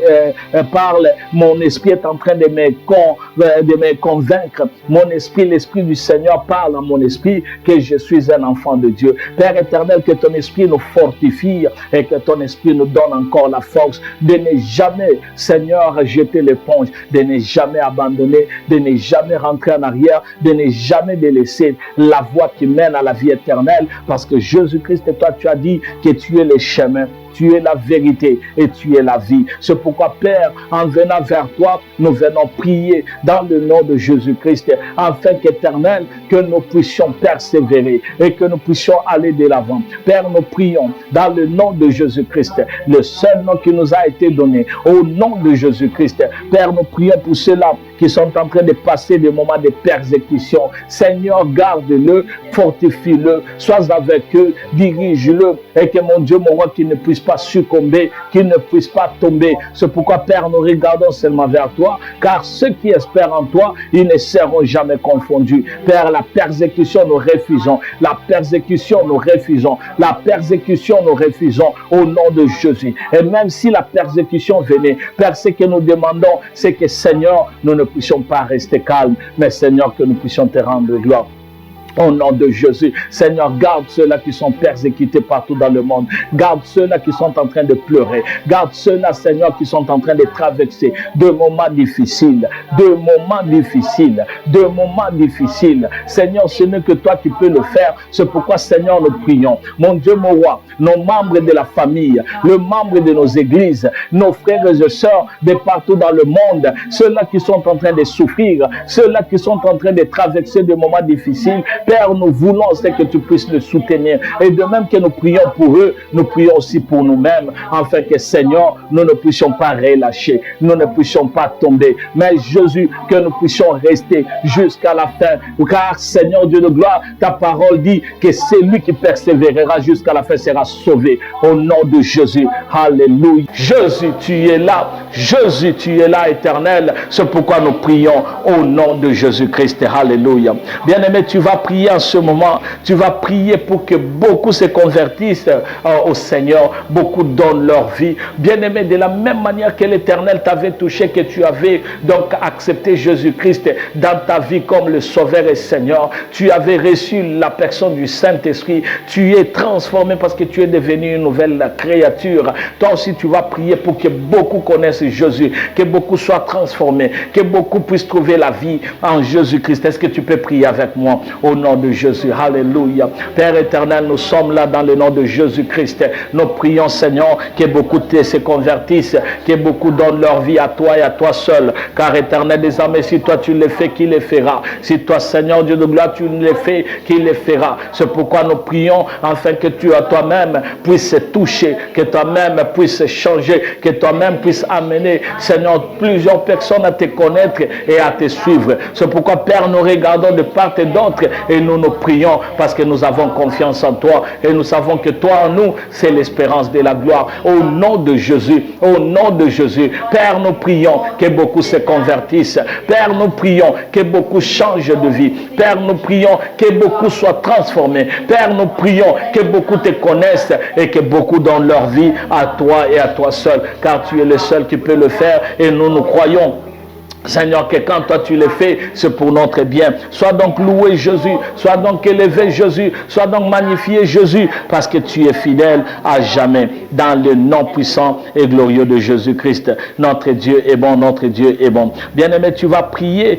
parle, mon esprit est en train de me convaincre. Mon esprit, l'esprit du Seigneur parle à mon esprit que je suis un enfant de Dieu. Père éternel, que ton esprit nous fortifie et que ton esprit nous donne encore la force de ne jamais, Seigneur, jeter l'éponge, de ne jamais abandonner, de ne jamais rentrer en arrière, de ne jamais délaisser la voie qui mène à la vie éternelle, parce que Jésus-Christ, toi, tu as dit que tu es le chemin, tu es la vérité et tu es la vie. C'est pourquoi, Père, en venant vers toi, nous venons prier dans le nom de Jésus-Christ, afin qu'éternel, que nous puissions persévérer et que nous puissions aller de l'avant. Père, nous prions dans le nom de Jésus-Christ, le seul nom qui nous a été donné, au nom de Jésus-Christ. Père, nous prions pour ceux-là qui sont en train de passer des moments de persécution. Seigneur, garde-le, fortifie-le, sois avec eux, dirige-le, et que mon Dieu, mon roi, qu'il ne puisse pas succomber, qu'il ne puisse pas tomber. C'est pourquoi, Père, nous regardons seulement vers toi, car ceux qui espèrent en toi, ils ne seront jamais confondus. Père, la persécution, nous refusons. La persécution, nous refusons. La persécution, nous refusons au nom de Jésus. Et même si la persécution venait, Père, ce que nous demandons, c'est que, Seigneur, nous ne puissions pas rester calmes, mais, Seigneur, que nous puissions te rendre gloire. Au nom de Jésus, Seigneur, garde ceux-là qui sont persécutés partout dans le monde. Garde ceux-là qui sont en train de pleurer. Garde ceux-là, Seigneur, qui sont en train de traverser de moments difficiles. De moments difficiles. De moments difficiles. Seigneur, ce n'est que toi qui peux le faire. C'est pourquoi, Seigneur, nous prions. Mon Dieu, mon roi, nos membres de la famille, les membres de nos églises, nos frères et sœurs de partout dans le monde, ceux-là qui sont en train de souffrir, ceux-là qui sont en train de traverser des moments difficiles, Père, nous voulons que tu puisses le soutenir. Et de même que nous prions pour eux, nous prions aussi pour nous-mêmes, afin que, Seigneur, nous ne puissions pas relâcher, nous ne puissions pas tomber. Mais Jésus, que nous puissions rester jusqu'à la fin. Car, Seigneur Dieu de gloire, ta parole dit que celui qui persévérera jusqu'à la fin sera sauvé. Au nom de Jésus. Alléluia. Jésus, tu es là. Jésus, tu es là, éternel. C'est pourquoi nous prions au nom de Jésus-Christ. Alléluia. Bien-aimé, tu vas prier en ce moment, tu vas prier pour que beaucoup se convertissent au Seigneur, beaucoup donnent leur vie. Bien-aimé, de la même manière que l'Éternel t'avait touché, que tu avais donc accepté Jésus-Christ dans ta vie comme le Sauveur et Seigneur, tu avais reçu la personne du Saint-Esprit, tu es transformé parce que tu es devenu une nouvelle créature. Toi aussi, tu vas prier pour que beaucoup connaissent Jésus, que beaucoup soient transformés, que beaucoup puissent trouver la vie en Jésus-Christ. Est-ce que tu peux prier avec moi au nom nom de Jésus. Alléluia. Père éternel, nous sommes là dans le nom de Jésus-Christ. Nous prions, Seigneur, que beaucoup se convertissent, que beaucoup donnent leur vie à toi et à toi seul. Car éternel des armées, si toi tu le fais, qui le fera? Si toi, Seigneur Dieu de gloire, tu le fais, qui le fera? C'est pourquoi nous prions afin que tu à toi-même puisses toucher, que toi-même puisses changer, que toi-même puisses amener, Seigneur, plusieurs personnes à te connaître et à te suivre. C'est pourquoi, Père, nous regardons de part et d'autre et nous nous prions parce que nous avons confiance en toi et nous savons que toi en nous, c'est l'espérance de la gloire. Au nom de Jésus, au nom de Jésus, Père, nous prions que beaucoup se convertissent. Père, nous prions que beaucoup changent de vie. Père, nous prions que beaucoup soient transformés. Père, nous prions que beaucoup te connaissent et que beaucoup donnent leur vie à toi et à toi seul, car tu es le seul qui peut le faire et nous croyons, Seigneur, que quand toi tu le fais, c'est pour notre bien. Sois donc loué Jésus, sois donc élevé Jésus, sois donc magnifié Jésus, parce que tu es fidèle à jamais. Dans le nom puissant et glorieux de Jésus-Christ, notre Dieu est bon, notre Dieu est bon. Bien-aimé, tu vas prier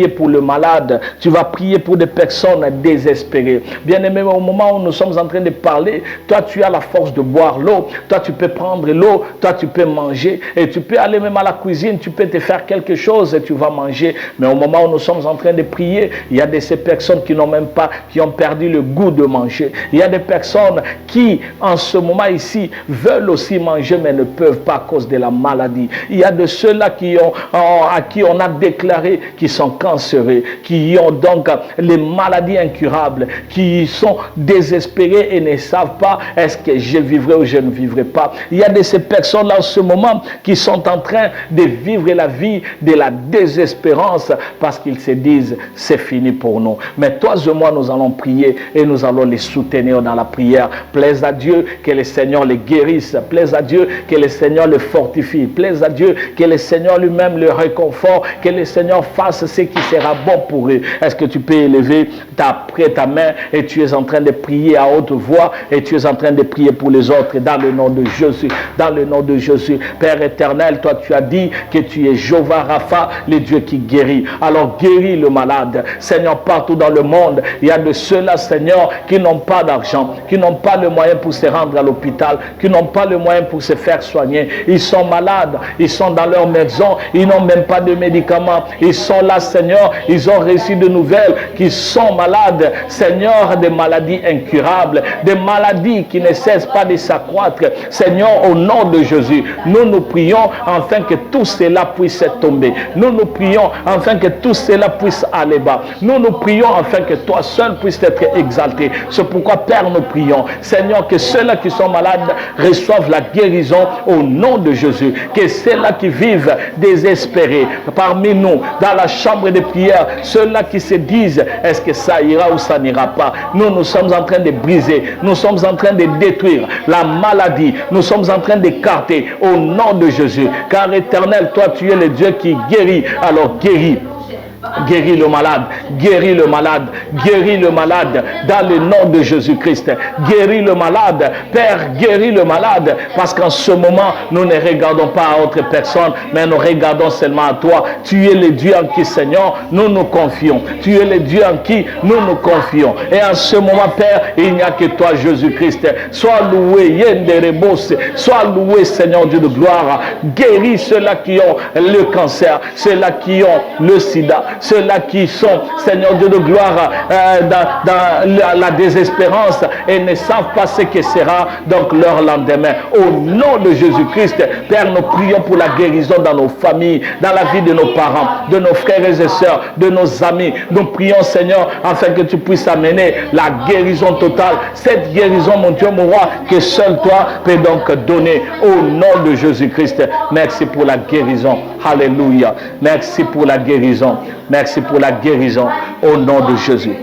pour le malade, tu vas prier pour des personnes désespérées. Bien-aimé, au moment où nous sommes en train de parler, toi tu as la force de boire l'eau, toi tu peux prendre l'eau, toi tu peux manger, et tu peux aller même à la cuisine, tu peux te faire quelque chose et tu vas manger. Mais au moment où nous sommes en train de prier, il y a de ces personnes qui n'ont même pas, qui ont perdu le goût de manger. Il y a des personnes qui, en ce moment ici, veulent aussi manger mais ne peuvent pas à cause de la maladie. Il y a de ceux-là à qui on a déclaré qu'ils sont cancéreux, qui ont donc les maladies incurables, qui sont désespérés et ne savent pas est-ce que je vivrai ou je ne vivrai pas. Il y a de ces personnes-là en ce moment qui sont en train de vivre la vie de la désespérance parce qu'ils se disent c'est fini pour nous. Mais toi et moi nous allons prier et nous allons les soutenir dans la prière. Plaise à Dieu que le Seigneur les guérisse, plaise à Dieu que le Seigneur les fortifie, plaise à Dieu que le Seigneur lui-même le réconforte, que le Seigneur fasse ce qui sera bon pour eux. Est-ce que tu peux élever ta main et tu es en train de prier à haute voix et tu es en train de prier pour les autres dans le nom de Jésus, dans le nom de Jésus. Père éternel, toi tu as dit que tu es Jéhovah Rapha, le Dieu qui guérit. Alors guéris le malade. Seigneur, partout dans le monde, il y a de ceux-là, Seigneur, qui n'ont pas d'argent, qui n'ont pas le moyen pour se rendre à l'hôpital, qui n'ont pas le moyen pour se faire soigner. Ils sont malades, ils sont dans leur maison, ils n'ont même pas de médicaments. Ils sont là, Seigneur, ils ont reçu de nouvelles qu'ils sont malades, Seigneur, des maladies incurables, des maladies qui ne cessent pas de s'accroître. Seigneur, au nom de Jésus, nous prions afin que tout cela puisse tomber. Nous prions afin que tout cela puisse aller bas. Nous prions afin que toi seul puisses être exalté. C'est pourquoi, Père, nous prions, Seigneur, que ceux-là qui sont malades reçoivent la guérison au nom de Jésus. Que ceux-là qui vivent désespérés parmi nous, dans la chambre de prière, ceux-là qui se disent, est-ce que ça ira ou ça n'ira pas? Nous sommes en train de briser, nous sommes en train de détruire la maladie, nous sommes en train d'écarter au nom de Jésus. Car éternel, toi tu es le Dieu qui guérit, alors guéris. Guéris le malade, guéris le malade, guéris le malade dans le nom de Jésus-Christ. Guéris le malade, Père, guéris le malade, parce qu'en ce moment, nous ne regardons pas à autre personne, mais nous regardons seulement à toi. Tu es le Dieu en qui, Seigneur, nous nous confions. Tu es le Dieu en qui nous nous confions. Et en ce moment, Père, il n'y a que toi, Jésus-Christ. Sois loué, Yenderebos, sois loué, Seigneur Dieu de gloire. Guéris ceux-là qui ont le cancer, ceux-là qui ont le sida, ceux-là qui sont, Seigneur Dieu de gloire, dans la désespérance et ne savent pas ce que sera donc leur lendemain. Au nom de Jésus-Christ, Père, nous prions pour la guérison dans nos familles, dans la vie de nos parents, de nos frères et sœurs, de nos amis. Nous prions, Seigneur, afin que tu puisses amener la guérison totale. Cette guérison, mon Dieu, mon roi, que seul toi peux donc donner au nom de Jésus-Christ. Merci pour la guérison. Alléluia. Merci pour la guérison. Merci pour la guérison au nom de Jésus.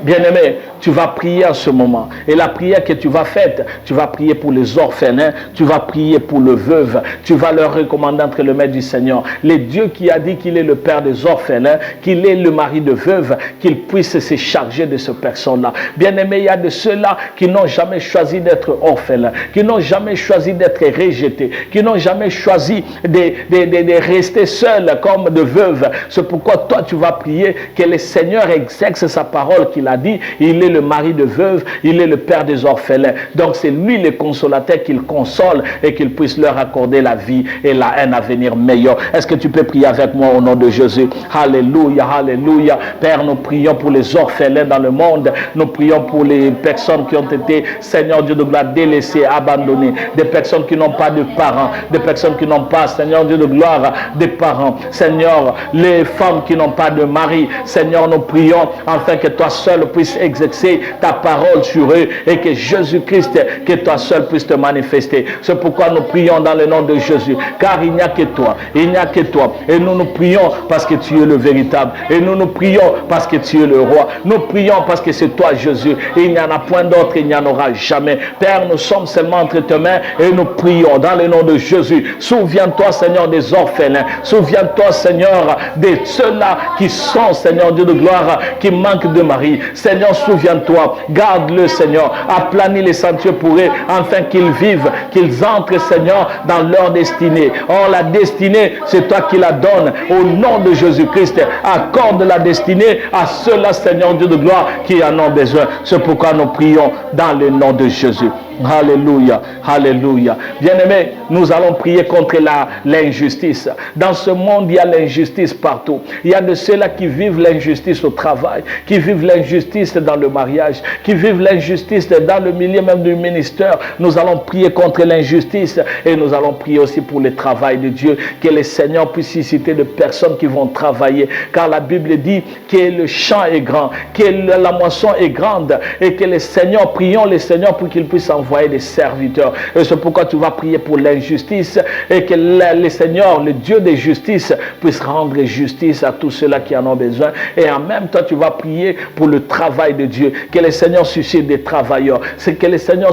Bien-aimés, tu vas prier en ce moment. Et la prière que tu vas faire, tu vas prier pour les orphelins, tu vas prier pour le veuve, tu vas leur recommander entre les mains du Seigneur. Le Dieu qui a dit qu'il est le père des orphelins, qu'il est le mari de veuve, qu'il puisse se charger de ces personnes-là. Bien-aimés, il y a de ceux-là qui n'ont jamais choisi d'être orphelins, qui n'ont jamais choisi d'être rejetés, qui n'ont jamais choisi de rester seuls comme de veuves. C'est pourquoi toi, tu vas prier que le Seigneur exerce sa parole qu'il a dit. Il est le mari de veuve, il est le père des orphelins. Donc c'est lui le consolateur qu'il console et qu'il puisse leur accorder la vie et un avenir meilleur. Est-ce que tu peux prier avec moi au nom de Jésus? Alléluia, alléluia. Père, nous prions pour les orphelins dans le monde. Nous prions pour les personnes qui ont été, Seigneur Dieu de gloire, délaissées, abandonnées. Des personnes qui n'ont pas de parents. Des personnes qui n'ont pas, Seigneur Dieu de gloire, des parents. Seigneur, les femmes qui n'ont pas de mari. Seigneur, nous prions afin que toi seul puisses exercer ta parole sur eux et que Jésus-Christ, que toi seul puisses te manifester. C'est pourquoi nous prions dans le nom de Jésus. Car il n'y a que toi. Il n'y a que toi. Et nous prions parce que tu es le véritable. Et nous prions parce que tu es le roi. Nous prions parce que c'est toi, Jésus. Et il n'y en a point d'autre, il n'y en aura jamais. Père, nous sommes seulement entre tes mains et nous prions dans le nom de Jésus. Souviens-toi, Seigneur, des orphelins. Souviens-toi, Seigneur, de ceux-là qui sont, Seigneur Dieu de gloire, qui manquent de mari. Seigneur, souviens-toi. Garde-le, Seigneur. Aplanis les sentiers pour eux, afin qu'ils vivent, qu'ils entrent, Seigneur, dans leur destinée. Or, la destinée, c'est toi qui la donnes. Au nom de Jésus-Christ, accorde la destinée à ceux-là, Seigneur Dieu de gloire, qui en ont besoin. C'est pourquoi nous prions dans le nom de Jésus. Alléluia, alléluia. Bien-aimés, nous allons prier contre l'injustice. Dans ce monde, il y a l'injustice partout. Il y a de ceux-là qui vivent l'injustice au travail, qui vivent l'injustice dans le mariage, qui vivent l'injustice dans le milieu même du ministère. Nous allons prier contre l'injustice et nous allons prier aussi pour le travail de Dieu, que le Seigneur puisse susciter de personnes qui vont travailler. Car la Bible dit que le champ est grand, que la moisson est grande et que le Seigneur, prions le Seigneur pour qu'il puisse envoyer des serviteurs. Et c'est pourquoi tu vas prier pour l'injustice et que le Seigneur, le Dieu de justice, puisse rendre justice à tous ceux-là qui en ont besoin. Et en même temps, tu vas prier pour le travail de Dieu, que le Seigneur suscite des travailleurs, c'est que le Seigneur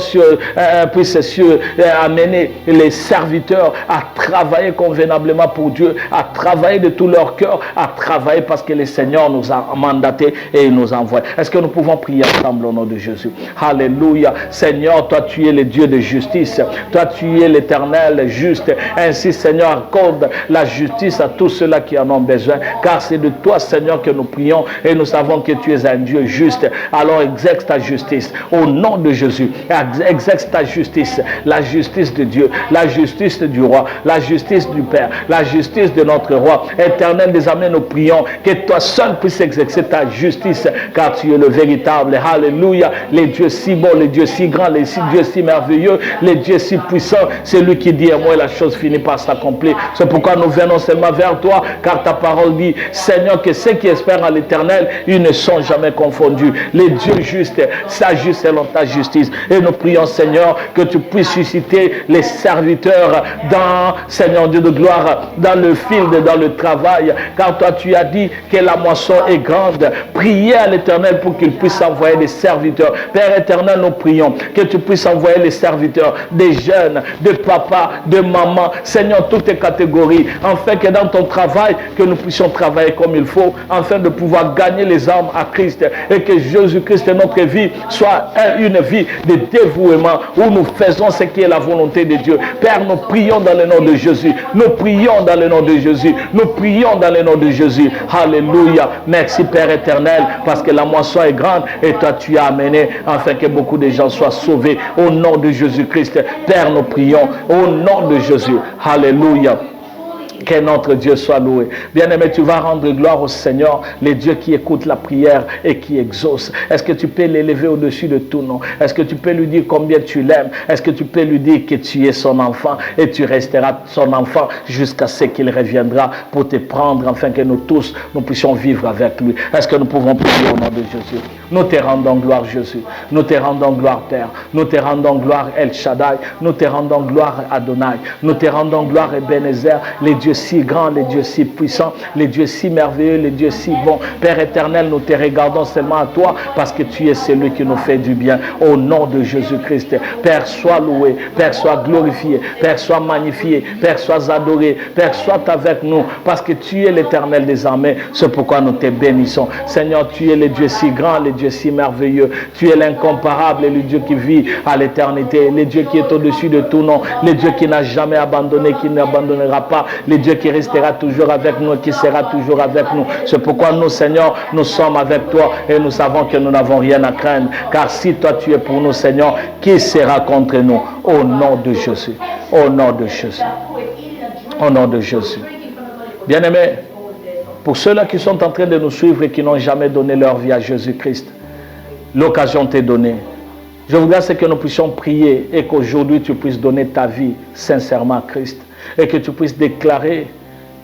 puisse amener les serviteurs à travailler convenablement pour Dieu, à travailler de tout leur cœur, à travailler parce que le Seigneur nous a mandatés et il nous envoie. Est-ce que nous pouvons prier ensemble au nom de Jésus? Alléluia. Seigneur, toi tu es le Dieu de justice, toi tu es l'Éternel juste. Ainsi, Seigneur, accorde la justice à tous ceux-là qui en ont besoin, car c'est de toi, Seigneur, que nous prions et nous savons que tu es un Dieu juste. Alors exerce ta justice au nom de Jésus. Exerce ta justice, la justice de Dieu, la justice du roi, la justice du Père, la justice de notre roi. Éternel, désormais nous prions que toi seul puisses exercer ta justice, car tu es le véritable. Alléluia. Les dieux si bons, les dieux si grands, les Dieu si merveilleux, les dieux si puissants, c'est lui qui dit et moi la chose finit par s'accomplir. C'est pourquoi nous venons seulement vers toi, car ta parole dit, Seigneur, que ceux qui espèrent à l'Éternel, ils ne sont jamais confondus. Les dieux justes s'agissent selon ta justice. Et nous prions, Seigneur, que tu puisses susciter les serviteurs dans, Seigneur Dieu de gloire, dans le field, dans le travail, car toi tu as dit que la moisson est grande. Priez à l'Éternel pour qu'il puisse envoyer des serviteurs. Père éternel, nous prions que tu puisses envoyer les serviteurs, des jeunes, de papa, de maman, Seigneur, toutes les catégories, afin que dans ton travail, que nous puissions travailler comme il faut, afin de pouvoir gagner les âmes à Christ, et que Jésus-Christ, notre vie, soit une vie de dévouement, où nous faisons ce qui est la volonté de Dieu. Père, nous prions dans le nom de Jésus, nous prions dans le nom de Jésus, nous prions dans le nom de Jésus. Alléluia. Merci Père éternel, parce que la moisson est grande, et toi tu as amené, afin que beaucoup de gens soient sauvés. Au nom de Jésus-Christ, Père, nous prions. Au nom de Jésus. Alléluia. Que notre Dieu soit loué. Bien-aimé, tu vas rendre gloire au Seigneur, le Dieu qui écoute la prière et qui exauce. Est-ce que tu peux l'élever au-dessus de tout nom? Est-ce que tu peux lui dire combien tu l'aimes? Est-ce que tu peux lui dire que tu es son enfant et tu resteras son enfant jusqu'à ce qu'il reviendra pour te prendre, afin que nous tous, nous puissions vivre avec lui? Est-ce que nous pouvons prier au nom de Jésus? Nous te rendons gloire, Jésus. Nous te rendons gloire, Père. Nous te rendons gloire, El Shaddai. Nous te rendons gloire, Adonai. Nous te rendons gloire, Ebenezer. Les dieux si grands, les dieux si puissants, les dieux si merveilleux, les dieux si bons. Père éternel, nous te regardons seulement à toi parce que tu es celui qui nous fait du bien. Au nom de Jésus-Christ. Père, sois loué. Père, sois glorifié. Père, sois magnifié. Père, sois adoré. Père, sois avec nous parce que tu es l'Éternel des armées. C'est pourquoi nous te bénissons. Seigneur, tu es le Dieu si grand, le Dieu si merveilleux. Tu es l'incomparable et le Dieu qui vit à l'éternité. Le Dieu qui est au-dessus de tout nom. Le Dieu qui n'a jamais abandonné, qui n'abandonnera pas. Le Dieu qui restera toujours avec nous et qui sera toujours avec nous. C'est pourquoi nous, Seigneur, nous sommes avec toi et nous savons que nous n'avons rien à craindre. Car si toi tu es pour nous, Seigneur, qui sera contre nous? Au nom de Jésus. Au nom de Jésus. Au nom de Jésus. Bien-aimés, pour ceux-là qui sont en train de nous suivre et qui n'ont jamais donné leur vie à Jésus-Christ, l'occasion t'est donnée. Je voudrais que nous puissions prier et qu'aujourd'hui tu puisses donner ta vie sincèrement à Christ et que tu puisses déclarer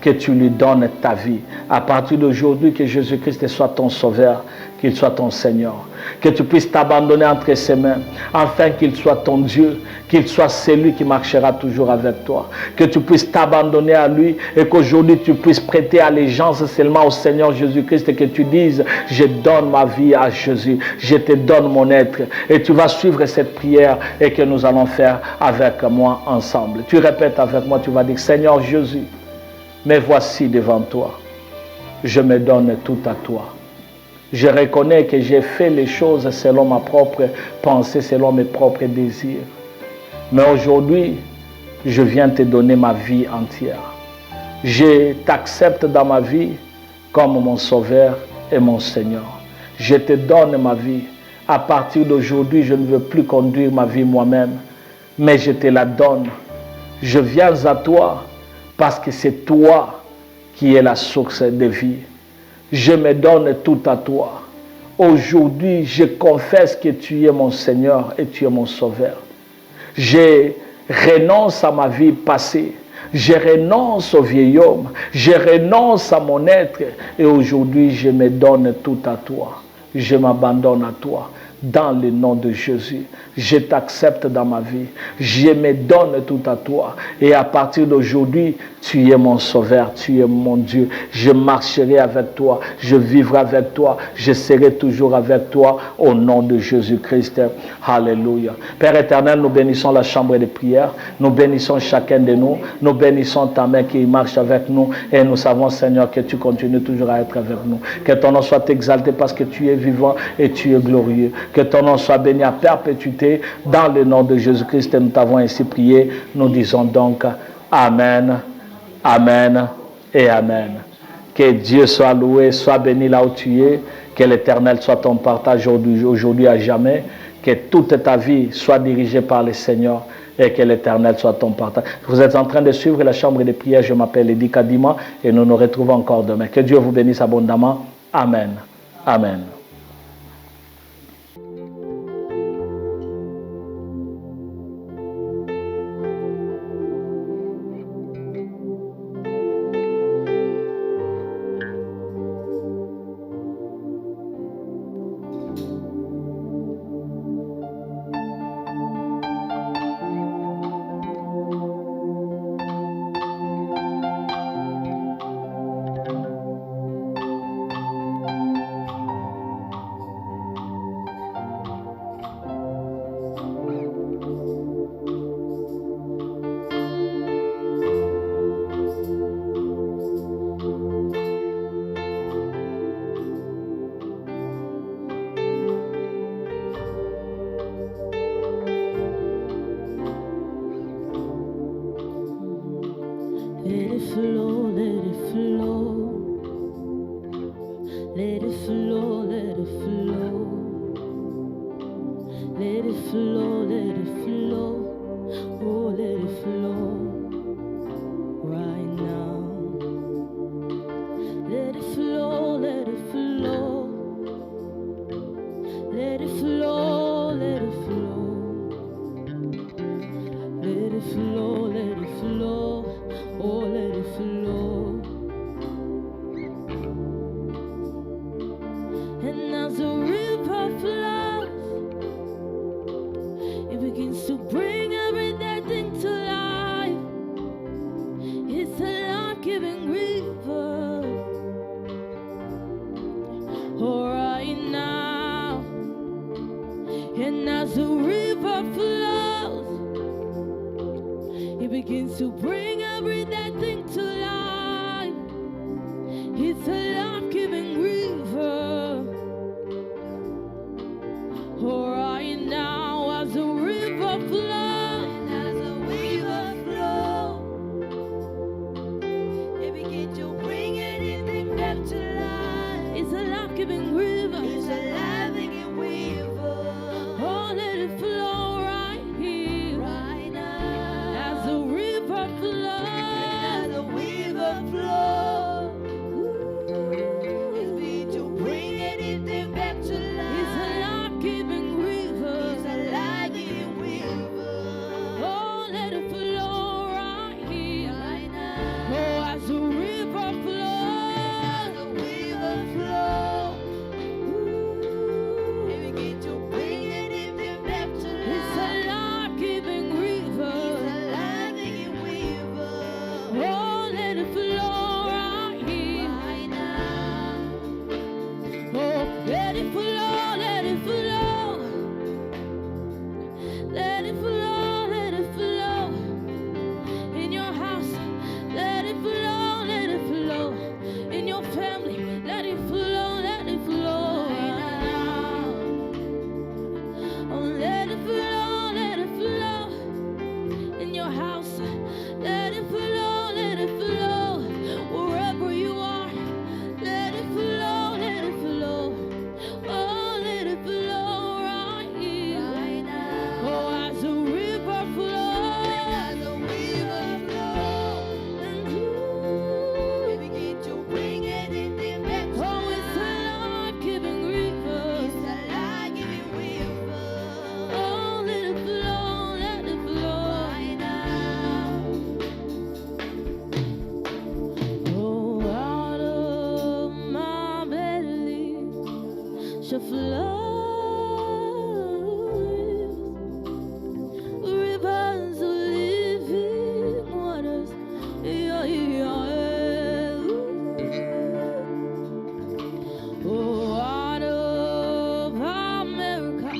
que tu lui donnes ta vie. À partir d'aujourd'hui, que Jésus-Christ soit ton sauveur, qu'il soit ton Seigneur. Que tu puisses t'abandonner entre ses mains, afin qu'il soit ton Dieu, qu'il soit celui qui marchera toujours avec toi. Que tu puisses t'abandonner à lui et qu'aujourd'hui tu puisses prêter allégeance seulement au Seigneur Jésus-Christ et que tu dises, je donne ma vie à Jésus, je te donne mon être. Et tu vas suivre cette prière et que nous allons faire avec moi ensemble. Tu répètes avec moi, tu vas dire, Seigneur Jésus, me voici devant toi. Je me donne tout à toi. Je reconnais que j'ai fait les choses selon ma propre pensée, selon mes propres désirs. Mais aujourd'hui, je viens te donner ma vie entière. Je t'accepte dans ma vie comme mon sauveur et mon Seigneur. Je te donne ma vie. À partir d'aujourd'hui, je ne veux plus conduire ma vie moi-même, mais je te la donne. Je viens à toi parce que c'est toi qui es la source de vie. Je me donne tout à toi. Aujourd'hui, je confesse que tu es mon Seigneur et tu es mon Sauveur. Je renonce à ma vie passée. Je renonce au vieil homme. Je renonce à mon être. Et aujourd'hui, je me donne tout à toi. Je m'abandonne à toi. Dans le nom de Jésus, je t'accepte dans ma vie. Je me donne tout à toi. Et à partir d'aujourd'hui, tu es mon sauveur, tu es mon Dieu. Je marcherai avec toi, je vivrai avec toi, je serai toujours avec toi au nom de Jésus-Christ. Alléluia. Père éternel, nous bénissons la chambre de prière. Nous bénissons chacun de nous. Nous bénissons ta main qui marche avec nous. Et nous savons, Seigneur, que tu continues toujours à être avec nous. Que ton nom soit exalté parce que tu es vivant et tu es glorieux. Que ton nom soit béni à perpétuité. Dans le nom de Jésus-Christ, nous t'avons ainsi prié. Nous disons donc Amen, Amen et Amen. Que Dieu soit loué, soit béni là où tu es. Que l'Éternel soit ton partage aujourd'hui à jamais. Que toute ta vie soit dirigée par le Seigneur et que l'Éternel soit ton partage. Vous êtes en train de suivre la chambre de prière. Je m'appelle Eddy Kadima et nous nous retrouvons encore demain. Que Dieu vous bénisse abondamment. Amen. Amen. And as a river as the river flows, it begins to bring every dead thing to life. It's a life-giving river. Oh, right now, as the river flows, it begins to bring anything back to life. It's a life-giving river. It's a life-giving river. Oh, let it flow right here, right now. As the river flows, it begins to bring anything back to life. It's a life-giving river. It's a life-giving river. Oh, let it flow right here, right now. Oh, as the river flows, it begins to bring anything back to life. It's a life-giving river. It's a life-giving river. Oh, let it flow right here, right now. Oh, let it flow, let it flow. Let it flow, let it flow. In your house, let it flow, let it flow. In your family, let it flow, let it flow. Oh, let it flow, let it flow. In your house, let it flow, let it flow. Wherever you are, let it flow, let it flow. Oh, let it flow right here, right now. Oh, as the river flows, and it begins to bring anything back to life. Oh, it's a life-giving river. It's a life-giving river. Oh, let it flow right now. Oh, out of my belly shall flow rivers of living waters. Yeah, yeah, yeah. Oh, out of America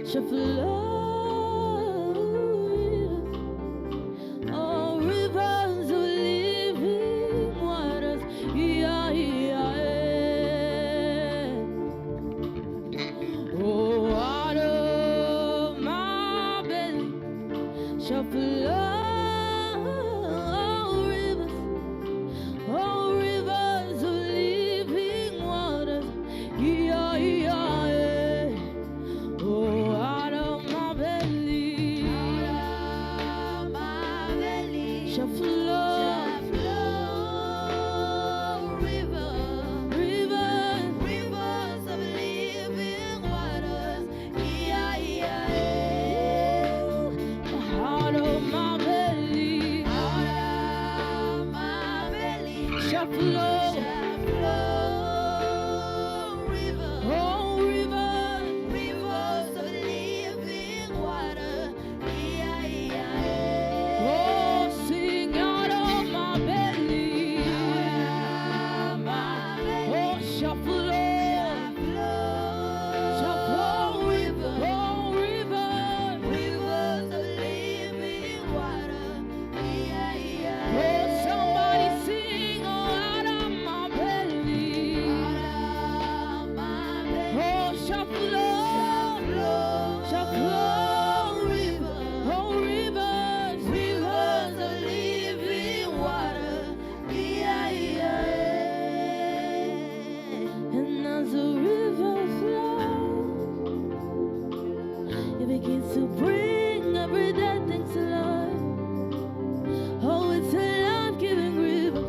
shall flow rivers. Oh, rivers of living waters. Yeah, yeah, yeah. Oh, out of my belly shall flow rivers. Oh, rivers of living waters. Yeah, yeah, yeah. Oh, out of my belly shall flow rivers of living waters. Yeah, yeah, yeah. Out of my belly shall flow rivers. Oh, rivers of living water. Yeah, yeah, yeah. Oh, sing out of my belly. Oh, shall flow rivers. Oh, rivers of living water. Yeah, yeah. Oh, somebody sing, oh, out of my belly. Oh, shall flow rivers. Oh, rivers of living water. Yeah, yeah, yeah. And as the river flows, it begins to bring every dead thing to life. Oh, it's a life-giving river.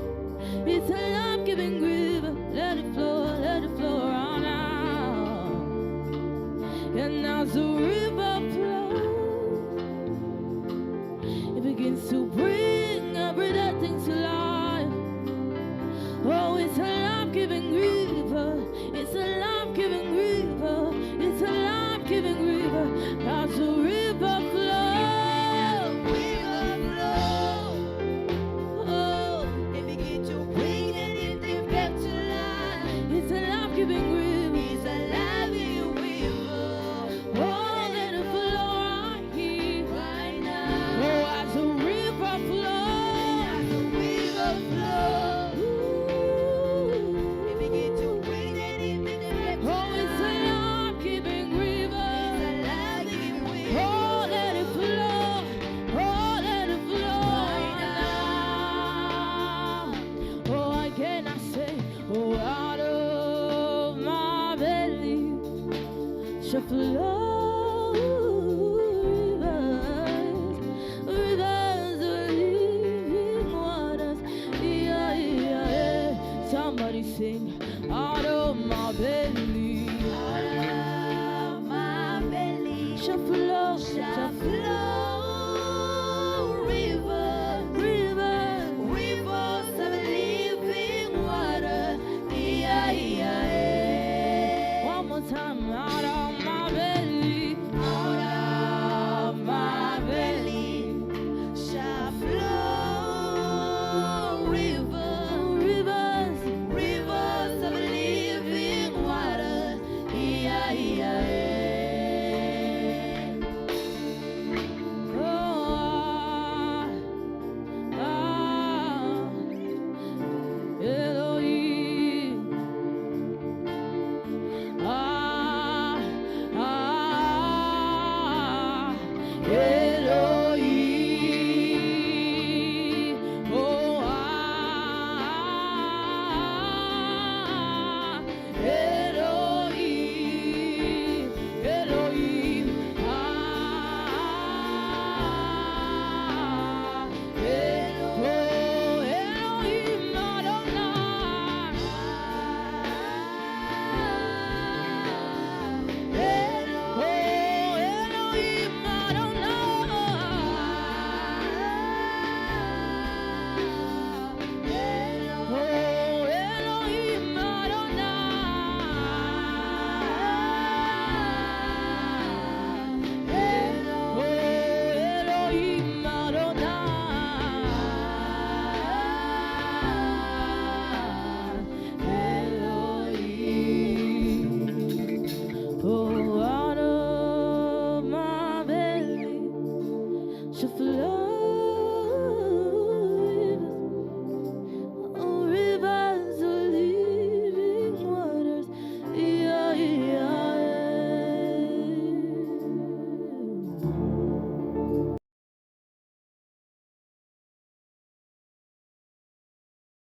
It's a life-giving river. Let it flow right now. And as the river flows, it begins to bring every dead thing to life. Oh, it's a life-giving river. It's a life-giving river. It's a life-giving river. As the river flows, oh, it begins to bring anything back to life. It's a life-giving river. It's a life-giving river. Oh, shall flow, rivers of living waters. Yeah, yeah, yeah. Somebody sing, out of my belly, shall flow, shall flow.